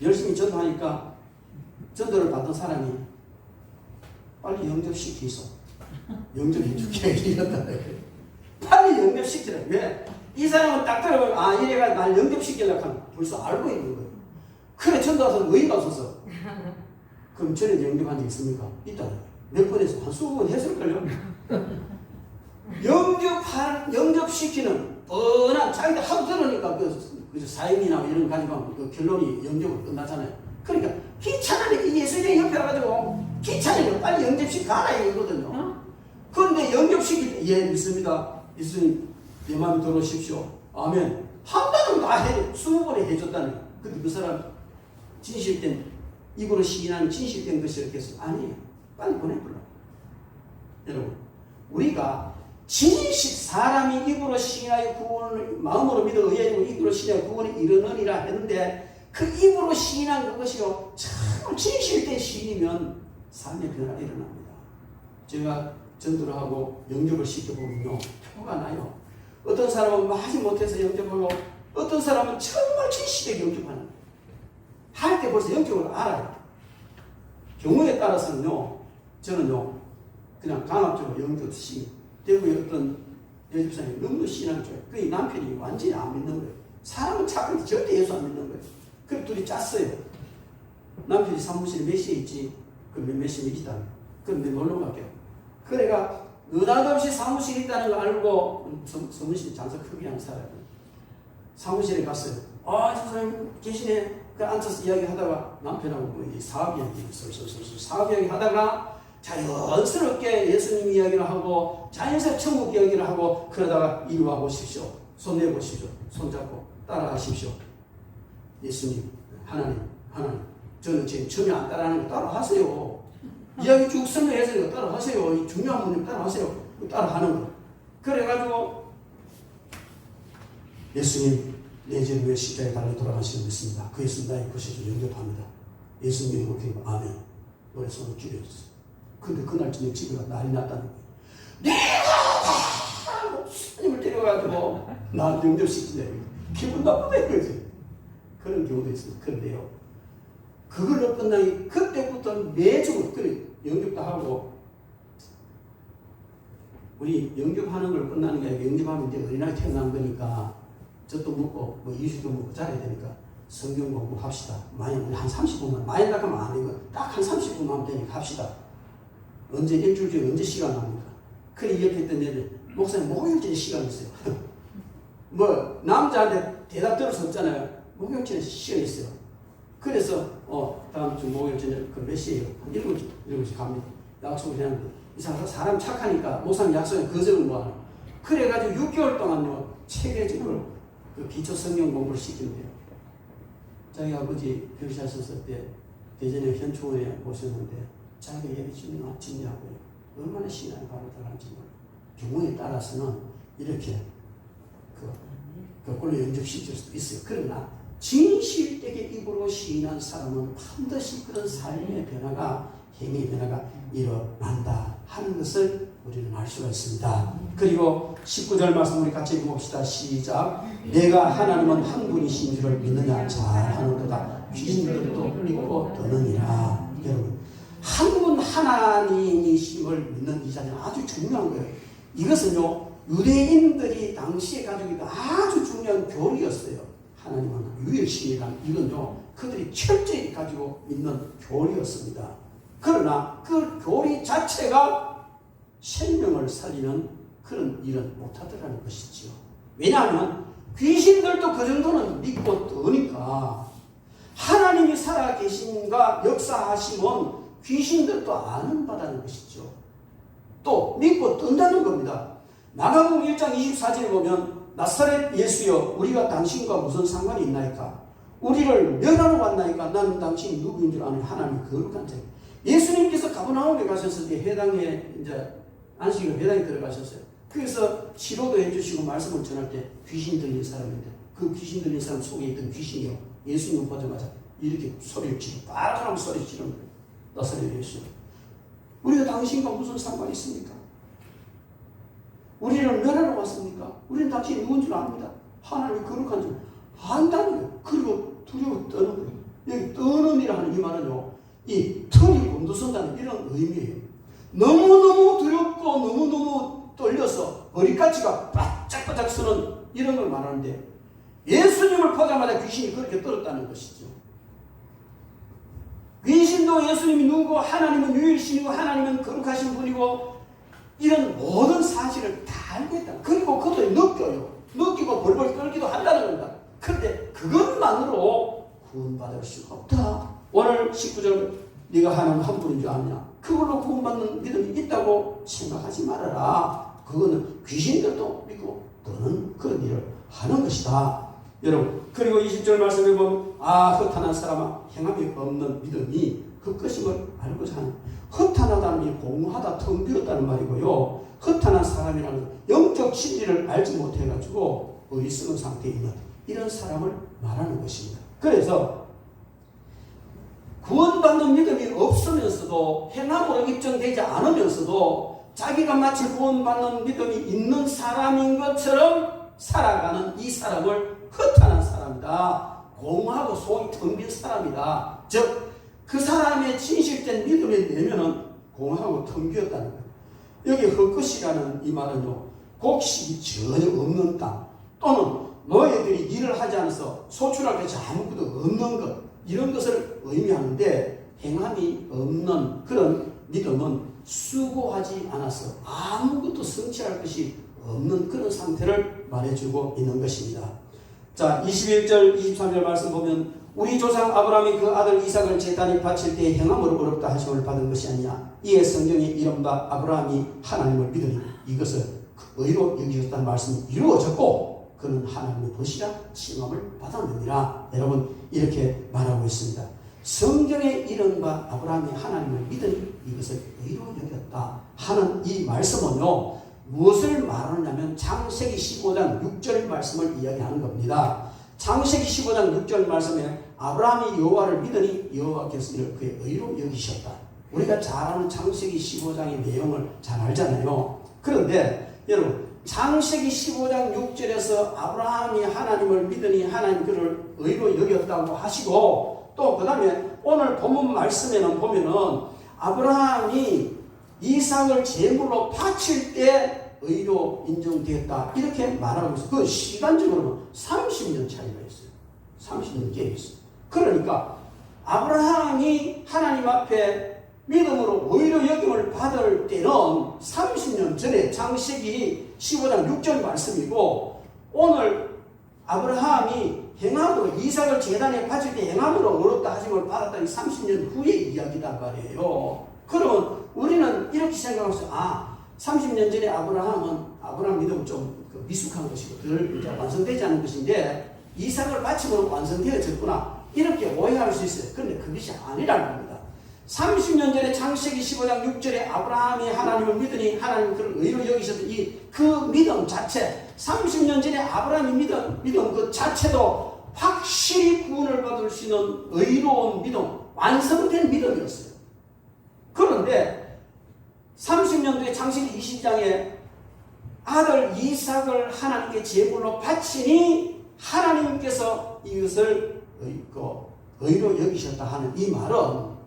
열심히 전도하니까 전도를 받은 사람이 빨리 영접시키소. 영접해줄게 이런다. 빨리 영접시키라. 왜? 이 사람은 딱 들어보면 아 얘가 날 영접시키려고 하면 벌써 알고 있는 거예요. 그래 전도하서 의의가 없어서 그럼 전에 영접한 적 있습니까? 있다. 몇 번에서 한 20번 했을걸요. 영접시키는 뻔한 자기들 하도 들으니까 그 사인이나 이런 가지고 그 결론이 영접으로 끝나잖아요. 그러니까 귀찮으니까 예수님 옆에 와가지고 귀찮으니까 빨리 영접시켜라 이거거든요. 그런데 영접시킬 때 예 믿습니다. 예수님 내 마음에 들어오십시오. 아멘. 한다는 다 해 20번에 해줬다는 거예요. 근데 그 사람 진실된 입으로 시인하는 진실된 것이 이렇게 해서 아니에요. 빨리 보내버려. 여러분 우리가 사람이 입으로 시인하여 구원을 마음으로 믿어 의하여 입으로 시인하여 구원에 이르느니라 했는데 그 입으로 시인한 그것이요 참 진실된 시인이면 삶의 변화가 일어납니다. 제가 전도를 하고 영접을 시켜보면요 표가 나요. 어떤 사람은 마지 못해서 영접하고 어떤 사람은 정말 진실하게 영접하는 거예요. 할 때 벌써 영접을 알아요. 경우에 따라서는요 저는요 그냥 강압적으로 영접 시인 대구의 어떤 여집사님이 너무 신앙이 좋아요. 그 남편이 완전히 안 믿는 거예요. 사람은 착한데 절대 예수 안 믿는 거예요. 그래서 둘이 짰어요. 남편이 사무실에 몇 시에 있지? 그럼 몇 시에 있다. 그럼 내가 놀러 갈게요. 그래가 느닷없이 사무실에 있다는 걸 알고 사무실 장사 크게 하는 사람이 사무실에 갔어요. 아, 선생님 계시네. 그 앉아서 이야기하다가 남편하고 뭐 이제 사업 이야기 사업 이야기 하다가 자연스럽게 예수님 이야기를 하고 자연스럽게 천국 이야기를 하고 그러다가 이리 와 보십시오. 손 내보십시오. 손 잡고 따라가십시오. 예수님 하나님 저는 지금 전혀 안 따라하는 거 따라 하세요. 이야기 쭉 설명해서 이거 따라 하세요. 이 중요한 문제 따라 하세요. 따라 하는 거. 그래가지고 예수님 내 죄를 위해 십자가에 달려 돌아가시는 거 있습니다. 그 예수님 나의 것이죠. 영접합니다. 예수님 믿음으로 아멘. 노래 손을 줄여줬어요. 근데 그날 저녁 집에 가 난리 났다는 거예요. 내가 하나님을 데려가지고 나 영접시키네. 기분 나쁘다 이거지. 그런 경우도 있습니다. 그런데요. 그걸로 끝나기 그때부터 매주 그래 영접도 하고 우리 영접하는 걸 끝나는 게 아니라 영접하면 이제 어린아이 태어난 거니까 저도 먹고 뭐 이슈도 먹고 잘해야 되니까 성경 공부합시다. 만약 우리 한 30분만 많이 나가면 안 되고 딱 한 30분만 하면 되니까 합시다. 언제 일주일에 언제 시간 납니까? 그래 옆에 있던 애들 목사님 목요일째 시간 있어요. 뭐 남자한테 대답 들을 수 없잖아요. 목요일째 시간 있어요. 그래서 다음 주 목요일 저녁 몇 시에요? 한 7시 갑니다. 약속을 해야 하는데 이 사람 착하니까 목사님 약속에 거절을 뭐하나. 그래가지고 6개월 동안요 체계적으로 그 기초 성경 공부를 시키는데요. 자기 아버지 병시하셨을 때 대전에 현충원에 오셨는데 자기가 예배 진리하고요. 얼마나 신앙이 바르다는지 경우에 따라서는 이렇게 그걸로 영접시킬 수도 있어요. 그러나 진실되게 입으로 시인한 사람은 반드시 그런 삶의 변화가 행위의 변화가 일어난다 하는 것을 우리는 알 수가 있습니다. 그리고 19절 말씀 우리 같이 읽어봅시다. 시작. 내가 하나님은 한 분이신 줄을 믿느냐 잘하는도다. 귀신들도 믿고 떠느니라. 여러분 한 분 하나님이심을 믿는 이 자리는 아주 중요한 거예요. 이것은요 유대인들이 당시에 가지고 있던 아주 중요한 교리였어요. 하나님은 유일신이란 이건요 그들이 철저히 가지고 있는 교리였습니다. 그러나 그 교리 자체가 생명을 살리는 그런 일은 못하더라는 것이지요. 왜냐하면 귀신들도 그 정도는 믿고 떠니까 하나님이 살아계신가 역사하시면 귀신들도 아는 바라는 것이죠. 또 믿고 뜬다는 겁니다. 마가복음 1장 24절에 보면 나사렛 예수여 우리가 당신과 무슨 상관이 있나이까? 우리를 멸하러 왔나이까? 나는 당신이 누구인 줄 아는 하나님이 거룩한 자. 예수님께서 가버나움에 가셨을 때 회당에 이제 안식일 회당에 들어가셨어요. 그래서 치료도 해주시고 말씀을 전할 때 귀신 들린 사람인데 그 귀신 들린 사람 속에 있던 귀신이요 예수님 보자마자 이렇게 소리를 지르고 빠르게 소리 지르는 거예요. 나사렛 예수 우리가 당신과 무슨 상관이 있습니까? 우리를 멸하러 왔습니까? 우리는 당신이 누군 줄 압니다. 하나님이 거룩한 줄 안다는 거예요. 그리고 두려워 떠는 거예요. 여기 떠는 이라는 이 말은요 이 털이 곤두선다는 이런 의미예요. 너무너무 두렵고 너무너무 떨려서 머리까지가 바짝바짝 서는 이런 걸 말하는데 예수님을 보자마자 귀신이 그렇게 떨었다는 것이죠. 귀신도 예수님이 누구고 하나님은 유일신이고 하나님은 거룩하신 분이고 이런 모든 사실을 다 알고 있다. 그리고 그것도 느껴요. 느끼고 벌벌 떨기도 한다는 겁니다. 그런데 그것만으로 구원받을 수가 없다. 오늘 19절 네가 하나님 한 분인 줄 아느냐. 그걸로 구원받는 믿음이 있다고 생각하지 말아라. 그거는 귀신들도 믿고 너는 그런 일을 하는 것이다. 여러분 그리고 20절 말씀에 보면 허탄한 사람아 행함이 없는 믿음이 그 것임을 알고자 하는 허탄하다는 게 공허하다 텅 비었다는 말이고요. 허탄한 사람이라는 건 영적 진리를 알지 못해가지고 어리석은 상태에 있는 이런 사람을 말하는 것입니다. 그래서 구원받는 믿음이 없으면서도 행함으로 입증되지 않으면서도 자기가 마치 구원받는 믿음이 있는 사람인 것처럼 살아가는 이 사람을 허탄한 사람이다. 공허하고 속이 텅 빈 사람이다. 즉 그 사람의 진실된 믿음의 내면은 공허하고 텅 비었다는 거예요. 여기 헛것이라는 이 말은요 곡식이 전혀 없는 땅 또는 노예들이 일을 하지 않아서 소출할 것이 아무것도 없는 것 이런 것을 의미하는데 행함이 없는 그런 믿음은 수고하지 않아서 아무것도 성취할 것이 없는 그런 상태를 말해주고 있는 것입니다. 자 21절 23절 말씀 보면 우리 조상 아브라함이 그 아들 이삭을 제단에 바칠 때 행함으로 어렵다 하심을 받은 것이 아니냐. 이에 성경에 이른바 아브라함이 하나님을 믿으니 이것을 의로 여기셨다는 말씀이 이루어졌고 그는 하나님의 벗이라 칭함을 받았느니라. 여러분 이렇게 말하고 있습니다. 성경의 이름과 아브라함이 하나님을 믿으니 이것을 의로 여겼다 하는 이 말씀은요, 무엇을 말하느냐면 창세기 15장 6절 말씀을 이야기하는 겁니다. 창세기 15장 6절 말씀에 아브라함이 여호와를 믿으니 여호와께서 이를 그의 의로 여기셨다. 우리가 잘 아는 창세기 15장의 내용을 잘 알잖아요. 그런데 여러분, 창세기 15장 6절에서 아브라함이 하나님을 믿으니 하나님 그를 의로 여겼다고 하시고, 또 그 다음에 오늘 본문 말씀에는 보면은 아브라함이 이삭을 제물로 바칠 때 의로 인정되었다 이렇게 말하고 있어요. 그 시간적으로는 30년 차이가 있어요. 30년 꽤 있어요. 그러니까 아브라함이 하나님 앞에 믿음으로 의로 여김을 받을 때는 30년 전에 창세기 15장 6절 말씀이고, 오늘 아브라함이 행함으로 이삭을 제단에 바칠 때 행함으로 의롭다 하심을 받았다니 30년 후의 이야기단 말이에요. 그러면 우리는 이렇게 생각할 수 있어요. 30년 전에 아브라함 믿음은 좀 미숙한 것이고 덜 이제 완성되지 않은 것인데 이삭을 바침으로 완성되어졌구나 이렇게 오해할 수 있어요. 그런데 그것이 아니라는 겁니다. 30년 전에 창세기 15장 6절에 아브라함이 하나님을 믿으니 하나님 그를 의로 여기셨던 그 믿음 자체, 30년 전에 아브라함이 믿음 그 자체도 확실히 구원을 받을 수 있는 의로운 믿음, 완성된 믿음이었어요. 그런데 30년 뒤에 창세기 20장에 아들 이삭을 하나님께 제물로 바치니 하나님께서 이것을 의로 여기셨다 하는 이 말은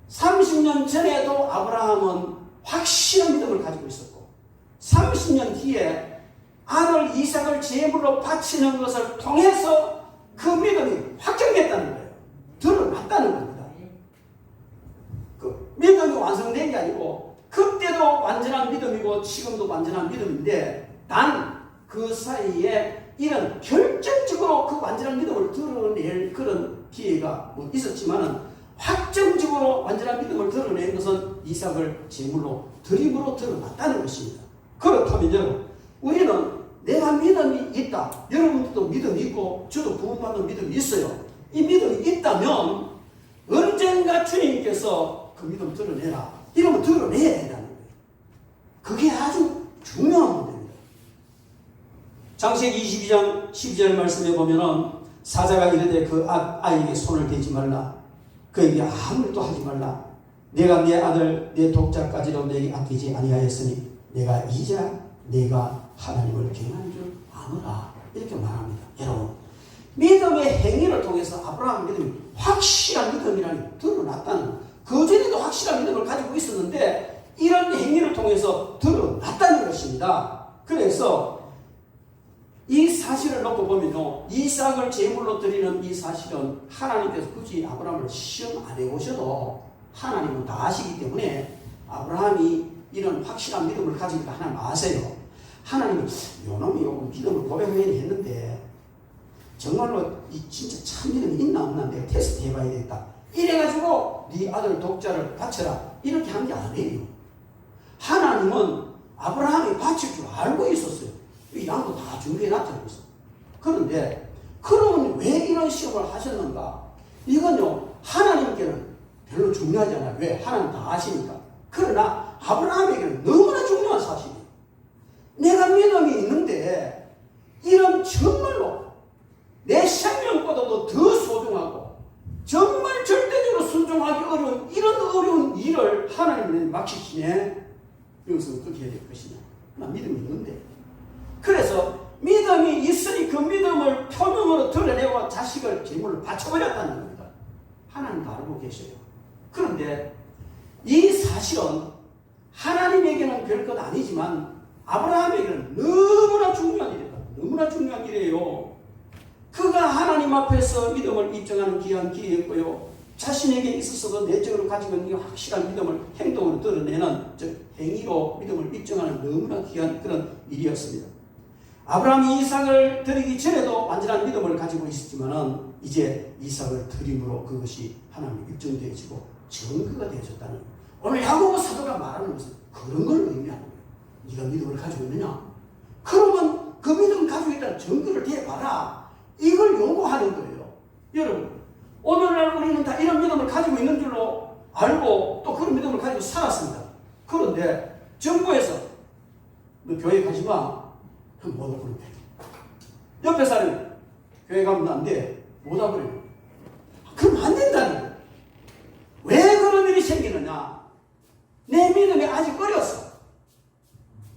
30년 전에도 아브라함은 확실한 믿음을 가지고 있었고 30년 뒤에 아들 이삭을 제물로 바치는 것을 통해서 그 믿음이 확정됐다는 거예요. 드러났다는 겁니다. 그 믿음이 완성된 게 아니고 그때도 완전한 믿음이고 지금도 완전한 믿음인데 단 그 사이에 이런 결정적으로 그 완전한 믿음을 드러낼 그런 기회가 있었지만은 확정적으로 완전한 믿음을 드러낸 것은 이삭을 제물로 드림으로 드러났다는 것입니다. 그렇다면 여러분, 우리는 내가 믿음이 있다. 여러분들도 믿음이 있고 저도 구원받는 믿음이 있어요. 이 믿음이 있다면 언젠가 주님께서 그 믿음 드러내라. 이러면 드러내야 된다는 거예요. 그게 아주 중요한 문제입니다. 창세기 22장 12절 말씀에 보면은 사자가 이르되 그 아이에게 손을 대지 말라. 그에게 아무 일도 하지 말라. 내가 내 아들 내 독자까지도 내게 아끼지 아니하였으니 내가 이제 내가 하나님을 경외하는 줄 아노라. 이렇게 말합니다. 여러분, 믿음의 행위를 통해서 아브라함 믿음이 확실한 믿음이라니 드러났다는, 그전에도 확실한 믿음을 가지고 있었는데 이런 행위를 통해서 드러났다는 것입니다. 그래서 이 사실을 놓고 보면요, 이삭을 제물로 드리는 이 사실은 하나님께서 굳이 아브라함을 시험 안 해보셔도 하나님은 다 아시기 때문에 아브라함이 이런 확실한 믿음을 가지니까 하나님 아세요. 하나님이 요놈이 요거 믿음을 고백을 했는데 정말로 이 진짜 참 믿음이 있나 없나 내가 테스트 해봐야 되겠다. 이래가지고 네 아들 독자를 바쳐라. 이렇게 한 게 아니에요. 하나님은 아브라함이 바칠 줄 알고 있었어요. 이 양도 다 준비해놨다고 했어. 그런데 그러면 왜 이런 시험을 하셨는가? 이건요, 하나님께는 별로 중요하지 않아요. 왜? 하나님 다 아시니까. 그러나 아브라함에게는 너무나 중요한 사실이에요. 내가 믿음이 있는데 이런 정말로 내 생명보다도 더 소중하고 정말 절대적으로 순종하기 어려운 이런 어려운 일을 하나님은 맡기시네. 여기서 어떻게 해야 될 것이냐. 나 믿음이 있는데. 그래서 믿음이 있으니 그 믿음을 표명으로 드러내고 자식을 제물로 바쳐버렸다는 겁니다. 하나님도 알고 계셔요. 그런데 이 사실은 하나님에게는 별것 아니지만 아브라함에게는 너무나 중요한 일이다. 너무나 중요한 일이에요. 그가 하나님 앞에서 믿음을 입증하는 귀한 기회였고요. 자신에게 있어서도 내적으로 가지고 있는 확실한 믿음을 행동으로 드러내는, 즉 행위로 믿음을 입증하는 너무나 귀한 그런 일이었습니다. 아브라함이 이삭을 드리기 전에도 완전한 믿음을 가지고 있었지만은 이제 이삭을 드림으로 그것이 하나님 입증되어지고 증거가 되어졌다는 거예요. 오늘 야고보 사도가 말하는 것은 그런 걸 의미하는 거예요. 네가 믿음을 가지고 있느냐? 그러면 그 믿음 가지고 있다는 증거를 대봐라. 이걸 요구하는 거예요. 여러분, 오늘날 우리는 다 이런 믿음을 가지고 있는 줄로 알고 또 그런 믿음을 가지고 살았습니다. 그런데 정부에서 너 교회 가지 마. 그럼 못 와버린대. 옆에 사람이 교회 가면 안 돼. 못 와버려. 그럼 안 된다는 거예요. 왜 그런 일이 생기느냐? 내 믿음이 아직 어렸어.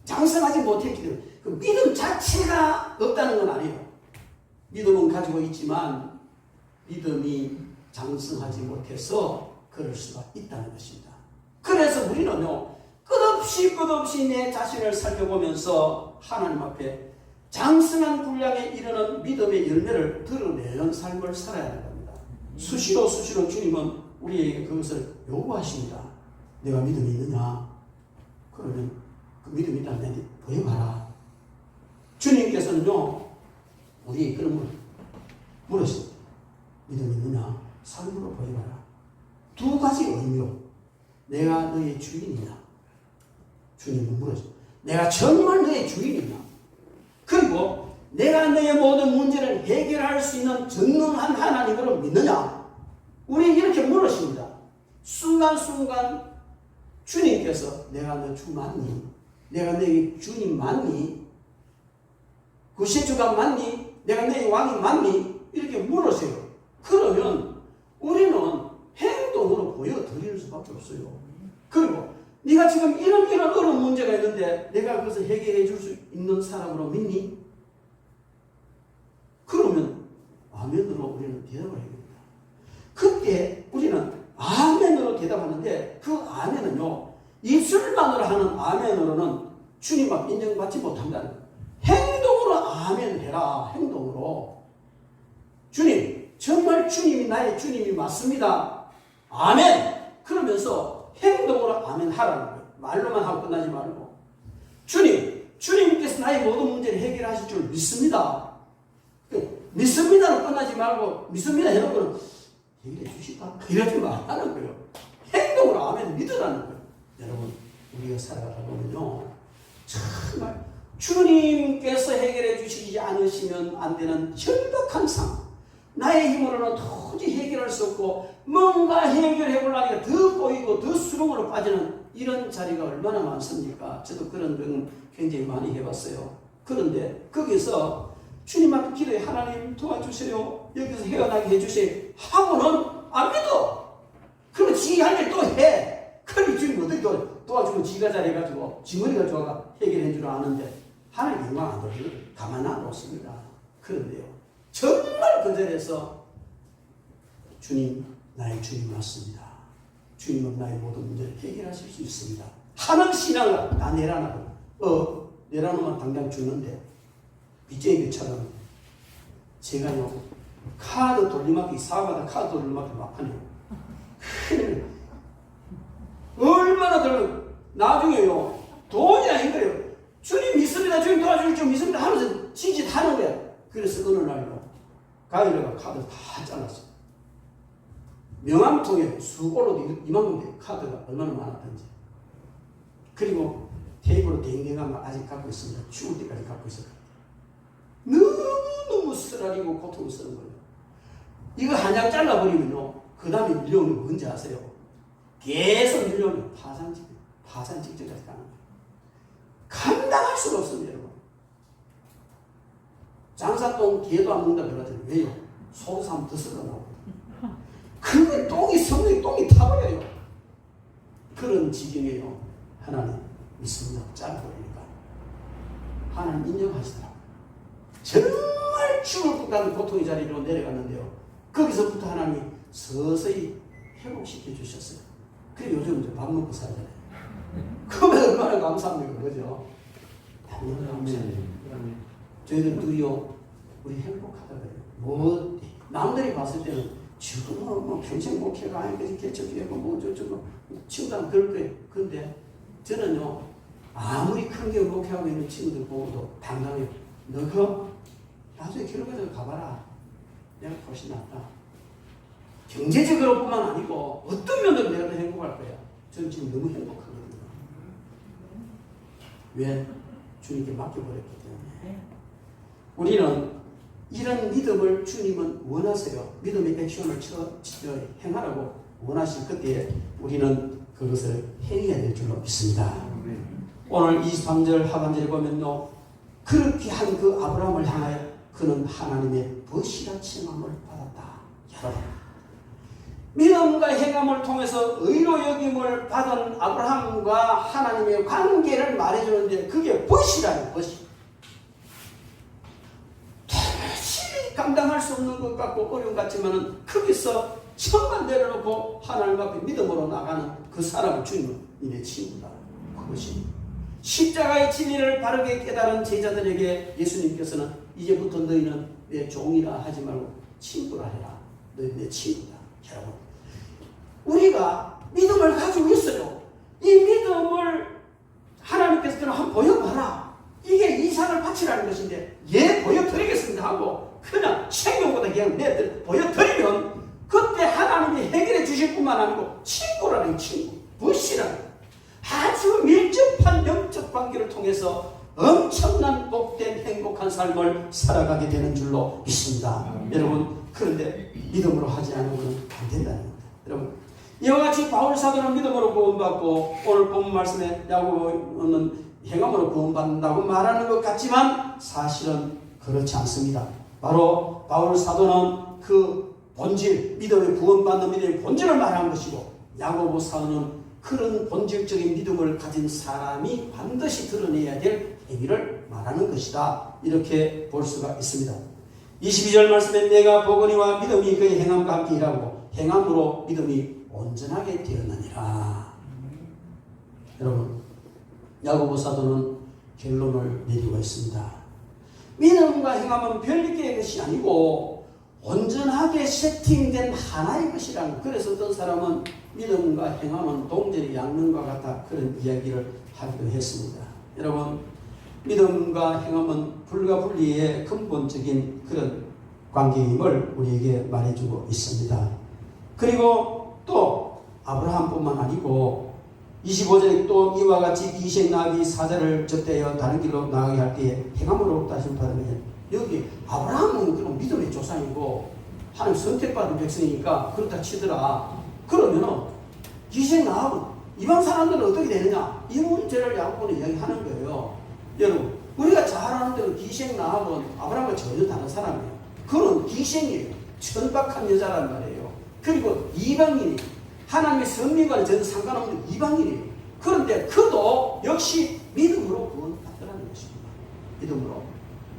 장성하지 못했기 때문에. 그 믿음 자체가 없다는 건 아니에요. 믿음은 가지고 있지만 믿음이 장성하지 못해서 그럴 수가 있다는 것입니다. 그래서 우리는요, 끝없이 내 자신을 살펴보면서 하나님 앞에 장성한 분량에 이르는 믿음의 열매를 드러내는 삶을 살아야 하는 겁니다. 수시로 주님은 우리에게 그것을 요구하십니다. 내가 믿음이 있느냐? 그러면 그 믿음이 있다면 내게 보여봐라. 주님께서는요, 우리 그런 걸 물으십니다. 믿음이 있느냐? 삶으로 보여봐라. 두 가지 의미로 내가 너의 주인이냐? 주님은 물으십니다. 내가 정말 너의 주인이냐? 그리고 내가 너의 모든 문제를 해결할 수 있는 전능한 하나님으로 믿느냐? 우리 이렇게 물으십니다. 순간순간 주님께서 내가 너 주 맞니? 내가 너의 주님 맞니? 구세주가 맞니? 내가 너의 왕이 맞니? 이렇게 물으세요. 그러면 우리는 행동으로 보여드릴 수밖에 없어요. 그리고 네가 지금 이런 어려운 문제가 있는데 내가 그것을 해결해 줄 수 있는 사람으로 믿니? 그러면 아멘으로 우리는 대답을 해야 됩니다. 그때 우리는 아멘으로 대답하는데 그 아멘은요, 입술만으로 하는 아멘으로는 주님 앞 인정받지 못한다는 거예요. 행동으로 아멘 해라. 행동으로. 주님, 정말 주님이 나의 주님이 맞습니다. 아멘. 그러면서 행동으로 아멘 하라는 거예요. 말로만 하고 끝나지 말고. 주님께서 나의 모든 문제를 해결하실 줄 믿습니다. 믿습니다로 끝나지 말고 믿습니다 해놓고는 해결해 주실까? 이러지 말라는 거예요. 행동으로 아멘 믿으라는 거예요. 여러분, 우리가 살아가다 보면요, 정말 주님께서 해결해 주시지 않으시면 안 되는 절박한 상황, 나의 힘으로는 도저히 해결할 수 없고 뭔가 해결해 보려니까 더 꼬이고 더 수렁으로 빠지는 이런 자리가 얼마나 많습니까? 저도 그런 경험 굉장히 많이 해봤어요. 그런데 거기서 주님 앞에 기도해. 하나님 도와주세요. 여기서 헤어나게 해주세요. 하고는 안 믿어. 그러면 지 할 일 또 해. 그러니 주님 어떻게 도와주면 지가 잘해가지고 지머리가 좋아가 해결해 줄 아는데 하나님 영광 안 돌리고 가만 안 놓습니다. 그런데요, 정말 그 자리에서 주님, 나의 주님 맞습니다. 주님은 나의 모든 문제를 해결하실 수 있습니다. 하는 신앙을 나 내라나고 내라놓으면 당장 죽는데 빚쟁이처럼 제가요, 카드 돌림하기 사과다 카드 돌림하기 막하네요. 큰일. 얼마나 들면 나중에요, 돈이 아닌 거예요. 주님 믿습니다. 주님 도와줄 줄 믿습니다 하면서 지짓하는 거예요. 그래서 어느 날요, 가위가 카드 다 잘랐어요. 명함통에 수골로 이만큼 돼요. 카드가 얼마나 많았던지. 그리고 테이블로 댕댕한 거 아직 갖고 있습니다. 죽을 때까지 갖고 있어요. 너무 쓰라리고 고통스러운 거예요. 이거 한 장 잘라버리면요, 그 다음에 밀려오는 거 뭔지 아세요? 계속 밀려오면 파산 직전까지 가는 거예요. 감당할 수가 없습니다, 여러분. 장사똥 개도 안 먹는다 그러더니 왜요? 속에서 한번 더 썩어 나오거든요. 그게 성령이 똥이 타버려요. 그런 지경이에요. 하나님 믿습니다. 잘라버리니까 하나님 인정하시더라고요. 정말 죽을 것 같은 고통의 자리로 내려갔는데요, 거기서부터 하나님이 서서히 회복시켜 주셨어요. 그래 요즘 이제 밥 먹고 살잖아요. 그러면 얼마나 감사합니까, 그죠? 저희들 둘이요, 우리 행복하다 그래요. 뭐 남들이 봤을 때는 지금 뭐 평생 목회가 아니까 개척이고 뭐 저쩌고 친구들은 그럴 거예요. 그런데 저는요, 아무리 큰 게 목회하고 있는 친구들 보고도 당당해요. 너가 나중에 기록에서 가봐라. 내가 훨씬 낫다. 경제적으로 뿐만 아니고 어떤 면으로 내가 더 행복할 거야. 저는 지금 너무 행복하거든요. 왜? 주님께 맡겨버렸기 때문에. 우리는 이런 믿음을 주님은 원하세요. 믿음의 액션을 행하라고 원하실 그때에 우리는 그것을 행해야 될 줄로 믿습니다. 오늘 23절 하반절에 보면요, 그렇게 한 그 아브라함을 향하여 그는 하나님의 벗이라 칭함을 받았다. 여러분, 믿음과 행함을 통해서 의로 여김을 받은 아브라함과 하나님의 관계를 말해주는데 그게 벗이라요. 벗이 도무지 감당할 수 없는 것 같고 어려운 것 같지만은 거기서 천만 내려놓고 하나님 앞에 믿음으로 나가는 그 사람을 주님은 니네 친구다. 그것이 십자가의 진리를 바르게 깨달은 제자들에게 예수님께서는 이제부터 너희는 내 종이라 하지 말고 친구라 해라. 너희 내 친구다. 여러분, 우리가 믿음을 가지고 있어요. 이 믿음을 하나님께서 한번 보여봐라. 이게 이삭을 바치라는 것인데 예 보여드리겠습니다 하고 그냥 생명보다 그냥 보여드리면 그때 하나님이 해결해 주실 뿐만 아니고 친구라는 친구, 부시라는 아주 밀접한 영적 관계를 통해서 엄청난 복된 행복한 삶을 살아가게 되는 줄로 믿습니다. 여러분, 그런데 믿음으로 하지 않으면 안 된다는 겁니다. 여러분, 이와 같이 바울 사도는 믿음으로 구원받고 오늘 본 말씀에 야고보는 행함으로 구원받는다고 말하는 것 같지만 사실은 그렇지 않습니다. 바로 바울 사도는 그 본질, 믿음의 구원받는 믿음의 본질을 말하는 것이고 야고보 사도는 그런 본질적인 믿음을 가진 사람이 반드시 드러내야 될 행위를 말하는 것이다. 이렇게 볼 수가 있습니다. 22절 말씀에 내가 보거니와 믿음이 그의 행함과 함께 일하고 행함으로 믿음이 온전하게 되었느니라. 여러분, 야고보 사도는 결론을 내리고 있습니다. 믿음과 행함은 별개의 것이 아니고 온전하게 세팅된 하나의 것이라는, 그래서 어떤 사람은 믿음과 행함은 동전이 양면과 같다, 그런 이야기를 하기도 했습니다. 여러분, 믿음과 행함은 불과 분리의 근본적인 그런 관계임을 우리에게 말해주고 있습니다. 그리고 또 아브라함뿐만 아니고 25절에 또 이와 같이 이색 나귀 사자를 접대하여 다른 길로 나가게 할 때에 행함으로 다시 받으면, 여기 아브라함은 그런 믿음의 조상이고 하나님 선택받은 백성이니까 그렇다 치더라. 그러면은 이색 나귀는 이방 사람들은 어떻게 되느냐, 이 문제를 야고보는 이야기하는 거예요. 여러분, 우리가 잘 아는 대로 기생 나귀는 아브라함과 전혀 다른 사람이에요. 그는 기생이에요. 천박한 여자란 말이에요. 그리고 이방인이 하나님의 선민과는 전혀 상관없는 이방인이에요. 그런데 그도 역시 믿음으로 구원받더라는 것입니다. 믿음으로.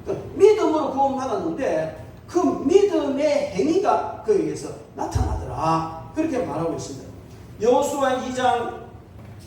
그러니까 믿음으로 구원받았는데 그 믿음의 행위가 그에게서 나타나더라. 그렇게 말하고 있습니다. 여호수아 2장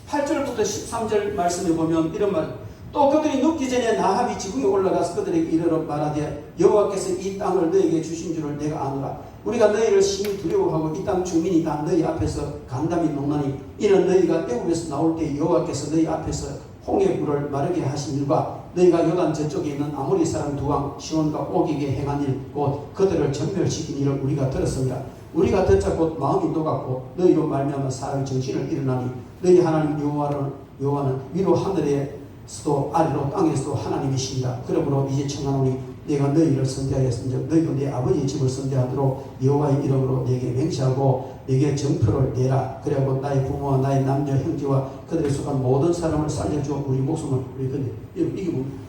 8절부터 13절 말씀에 보면 이런 말, 또 그들이 눕기 전에 나합이 지붕에 올라가서 그들에게 이르러 말하되 여호와께서 이 땅을 너희에게 주신 줄을 내가 아노라. 우리가 너희를 심히 두려워하고 이 땅 주민이 다 너희 앞에서 간담이 녹나니 이는 너희가 애굽에서 나올 때 여호와께서 너희 앞에서 홍해 불을 마르게 하신 일과 너희가 요단 저쪽에 있는 아모리 사람 두 왕 시온과 오기게 행한 일 곧 그들을 전멸시킨 일을 우리가 들었습니다. 우리가 듣자 곧 마음이 녹았고 너희로 말미암아 사람의 정신을 일어나니 너희 하나님 여호와는 위로 하늘에서도 아래로 땅에서도 하나님이십니다. 그러므로 이제 청하노니 내가 너희를 선대하였은즉 너희도 내 아버지의 집을 선대하도록 여호와의 이름으로 내게 맹세하고 내게 정표를 내라. 그리고 나의 부모와 나의 남녀 형제와 그들에 속한 모든 사람을 살려주어 우리 목숨을 우리 건데, 이게 뭡니까?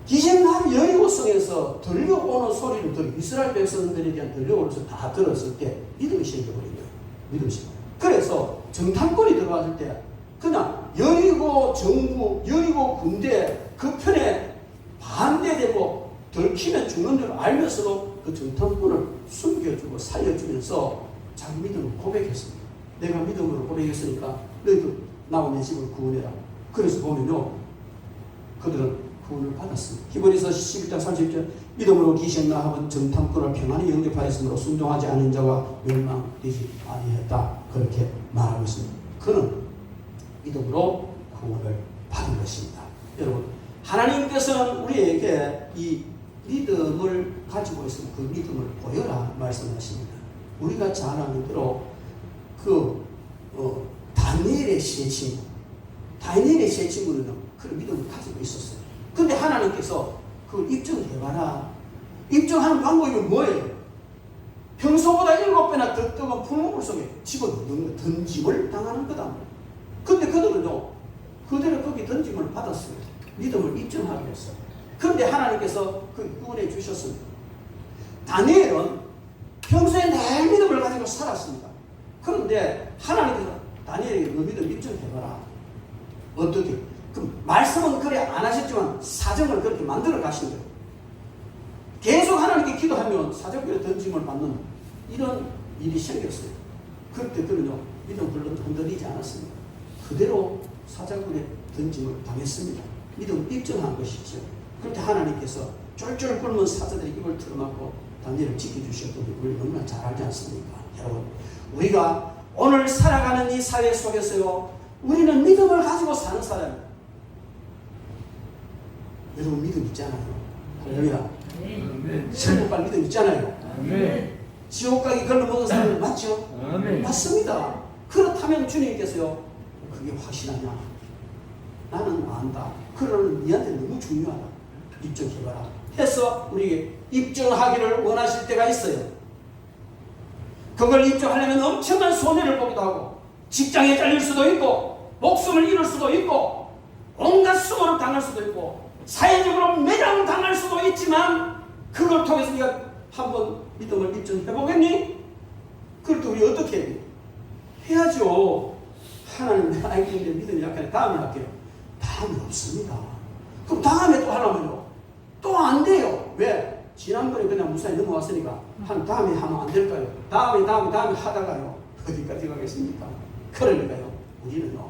기생나무 여리고성에서 들려오는 소리를 들어 이스라엘 백성들에 대한 들려오는 소리 다 들었을 때 믿음이 생겨버린 거예요. 믿음이 생겨. 그래서 정탐꾼이 들어왔을 때 그냥 여리고 정부, 여리고 군대 그 편에 반대되고 들키면 죽는 줄 알면서도 그 정탐꾼을 숨겨주고 살려주면서 자기 믿음을 고백했습니다. 내가 믿음으로 고백했으니까 너희도 나와 내 집을 구원해라. 그래서 보면요, 그들은 구원을 받았습니다. 히브리서 11장 30절 믿음으로 기생 나합은 정탐꾼을 평안히 영접하였으므로 순종하지 않은 자와 멸망되지 아니했다. 그렇게 말하고 있습니다. 그는 믿음으로 구원을 받은 것입니다. 여러분, 하나님께서는 우리에게 이 믿음을 가지고 있으면 그 믿음을 보여라 말씀하십니다. 우리가 잘 아는 대로 다니엘의 세 친구, 다니엘의 세 친구는 그 믿음을 가지고 있었어요. 근데 하나님께서 그걸 입증해봐라. 입증하는 방법이 뭐예요? 평소보다 7배나 더 뜨거운 풀무불 속에 집어넣는 던짐을 당하는 거다. 근데 그들은요, 그대로 거기 던짐을 받았어요. 믿음을 입증하기 위해서. 그런데 하나님께서 그 구원해 주셨습니다. 다니엘은 평소에 내 믿음을 가지고 살았습니다. 그런데 하나님께서 다니엘에게 너 믿음 입증해봐라. 어떻게? 그 말씀은 그래 안 하셨지만 사정을 그렇게 만들어 가신 거예요. 계속 하나님께 기도하면 사정대로 던짐을 받는 이런 일이 생겼어요. 그때 그는요, 믿음을 흔들리지 않았습니다. 그대로 사자굴에 던짐을 당했습니다. 믿음을 입증한 것이죠. 그런데 하나님께서 쫄쫄 굶은 사자들의 입을 틀어막고 다니엘을 지켜주셨더니 우리 너무나 잘 알지 않습니까? 여러분, 우리가 오늘 살아가는 이 사회 속에서요, 우리는 믿음을 가지고 사는 사람이에요. 여러분 믿음 있잖아요. 할렐루야. 천국갈 믿음 있잖아요. 지옥 가기 걸러 먹은 사람은 맞죠? 맞습니다. 그렇다면 주님께서요, 그게 확실하냐? 나는 안다. 그러면 니한테 너무 중요하다. 입증해봐라. 해서 우리에게 입증하기를 원하실 때가 있어요. 그걸 입증하려면 엄청난 손해를 보기도 하고, 직장에 잘릴 수도 있고, 목숨을 잃을 수도 있고, 온갖 수고를 당할 수도 있고, 사회적으로 매장을 당할 수도 있지만, 그걸 통해서 네가 한번 믿음을 입증해보겠니? 그럴 때 우리 어떻게 해야 돼요? 해야죠. 하나님, 아이고, 믿음이 약하네. 다음에 할게요. 다음이 없습니다. 그럼 다음에 또 하려면요, 또 안 돼요. 왜? 지난번에 그냥 무사히 넘어왔으니까 한 다음에 하면 안 될까요? 다음에 하다가요, 어디까지 가겠습니까? 그러니까요, 우리는요,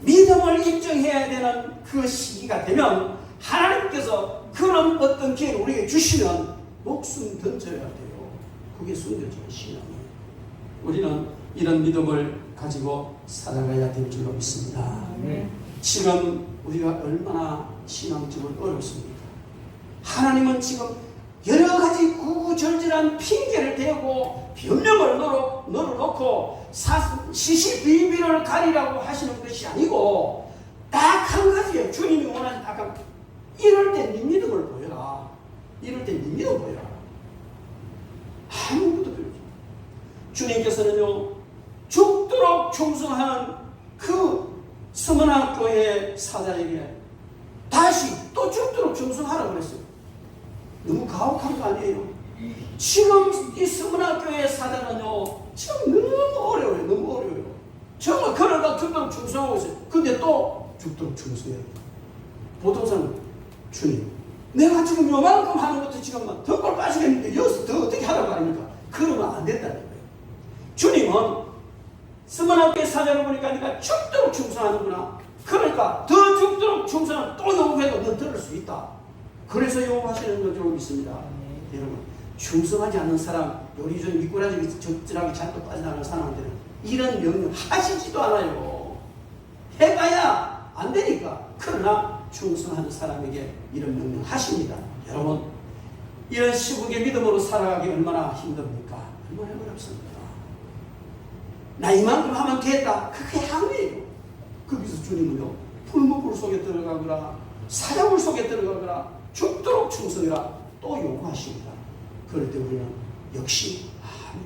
믿음을 입증해야 되는 그 시기가 되면 하나님께서 그런 어떤 기회를 우리에게 주시면 목숨 던져야 돼요. 그게 숨겨진 신앙이에요. 우리는 이런 믿음을 가지고 살아가야 될 줄로 믿습니다. 지금 우리가 얼마나 신앙적으로 어렵습니까? 하나님은 지금 여러 가지 구구절절한 핑계를 대고 변명을 넣어놓고 시시비비를 가리라고 하시는 것이 아니고 딱 한 가지예요. 주님이 원하는 딱 한 가지. 이럴 때 네 믿음을 보여라. 이럴 때 네 믿음 보여라. 아무것도 필요 없어요. 주님께서는요, 죽도록 충성하는 그 스므나 교회 사자에게 다시 또 죽도록 충성하라고 그랬어요. 너무 가혹한 거 아니에요? 지금 이 스므나 교회 사자는요, 지금 너무 어려워요. 너무 어려워요. 정말 그러다 죽도록 충성하고 있어요. 근데 또 죽도록 충성해요. 보통 사람은 주님, 내가 지금 요만큼 하는 것도 지금 덕골 빠지겠는데 여기서 더 어떻게 하라고 말입니까? 그러면 안 된다는 거예요. 주님은 스므나 교회 사자를 보니까 네가 죽도록 충성하는구나. 그러니까 더 죽도록 충성하면 또 요구해도 너 들을 수 있다. 그래서 요구하시는 것으로 믿습니다. 여러분, 충성하지 않는 사람, 요리조리 미꾸라지 적절하게 잔뜩 빠져나가는 사람한테는 이런 명령 하시지도 않아요. 해봐야 안 되니까. 그러나 충성하는 사람에게 이런 명령 하십니다. 여러분, 이런 시국의 믿음으로 살아가기 얼마나 힘듭니까? 얼마나 어렵습니까? 나 이만큼 하면 되겠다. 그게 항의예요. 거기서 주님은요, 풀무불 속에 들어가거나 사자굴 속에 들어가거나 죽도록 충성이라 또 요구하십니다. 그럴 때 우리는 역시 아멘.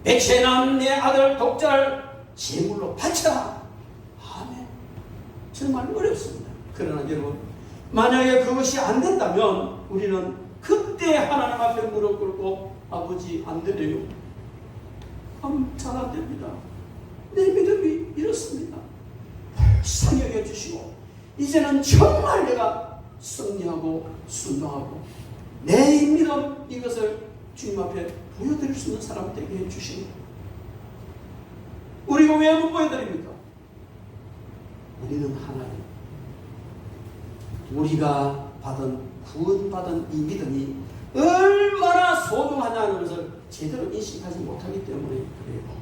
백세 낳은 내 아들 독자를 제물로 바쳐라. 아멘. 정말 어렵습니다. 그러나 여러분, 만약에 그것이 안 된다면 우리는 그때 하나님 앞에 무릎 꿇고 아버지 안 되네요. 잘 안 됩니다. 내 믿음이 이렇습니다. 상여해 주시고 이제는 정말 내가 승리하고 순종하고 내 믿음 이것을 주님 앞에 보여드릴 수 있는 사람 되게 해주십니다. 우리가 왜 못 보여드립니까? 우리는 하나님, 우리가 구원받은 이 믿음이 얼마나 소중하냐는 것을 제대로 인식하지 못하기 때문에 그래요.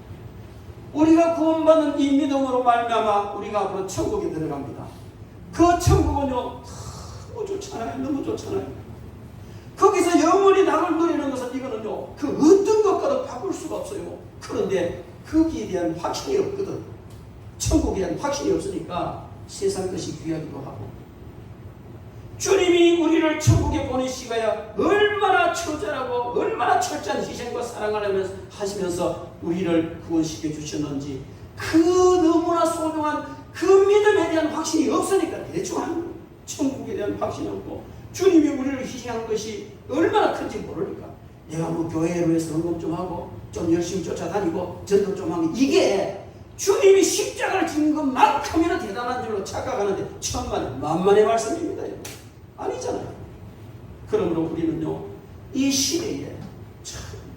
우리가 구원받은 이 믿음으로 말미암아 우리가 앞으로 천국에 들어갑니다. 그 천국은요, 너무 좋잖아요. 너무 좋잖아요. 거기서 영원히 낙을 누리는 것은 이거는요, 그 어떤 것과도 바꿀 수가 없어요. 그런데 거기에 대한 확신이 없거든. 천국에 대한 확신이 없으니까 세상 것이 귀하기도 하고, 주님이 우리를 천국에 보내시가야 얼마나 얼마나 철저한 희생과 사랑을 하시면서 우리를 구원시켜 주셨는지 그 너무나 소중한 그 믿음에 대한 확신이 없으니까 대충 천국에 대한 확신이 없고 주님이 우리를 희생한 것이 얼마나 큰지 모르니까 내가 뭐 교회로 해서 헌금 좀 하고 좀 열심히 쫓아다니고 전도 좀 하고 이게 주님이 십자가를 지는 것만큼이나 대단한 줄로 착각하는데 천만에 만만의 말씀입니다. 아니잖아요. 그러므로 우리는요 이 시대에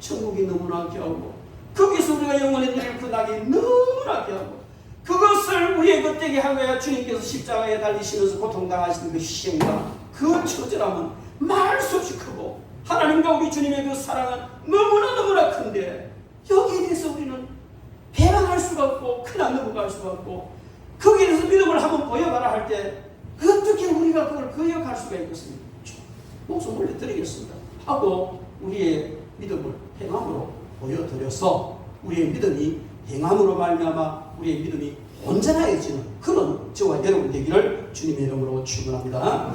천국이 너무나 귀하고 거기서 우리가 영원히 누릴 그 낙이 너무나 귀하고 그것을 우리의 겉되게 하고야 주님께서 십자가에 달리시면서 고통당하시는 그 희생과 그 처절함은 말할 수 없이 크고 하나님과 우리 주님의 그 사랑은 너무나 큰데 여기에 대해서 우리는 배반할 수가 없고 그냥 넘어갈 수가 없고 거기에 대해서 믿음을 한번 보여봐라 할 때 어떻게 우리가 그걸 거역할 수가 있겠습니까? 목숨 올려드리겠습니다 하고 우리의 믿음을 행함으로 보여드려서 우리의 믿음이 행함으로 말미암아 우리의 믿음이 온전해지는 그런 저와 여러분 되기를 주님의 이름으로 축원합니다.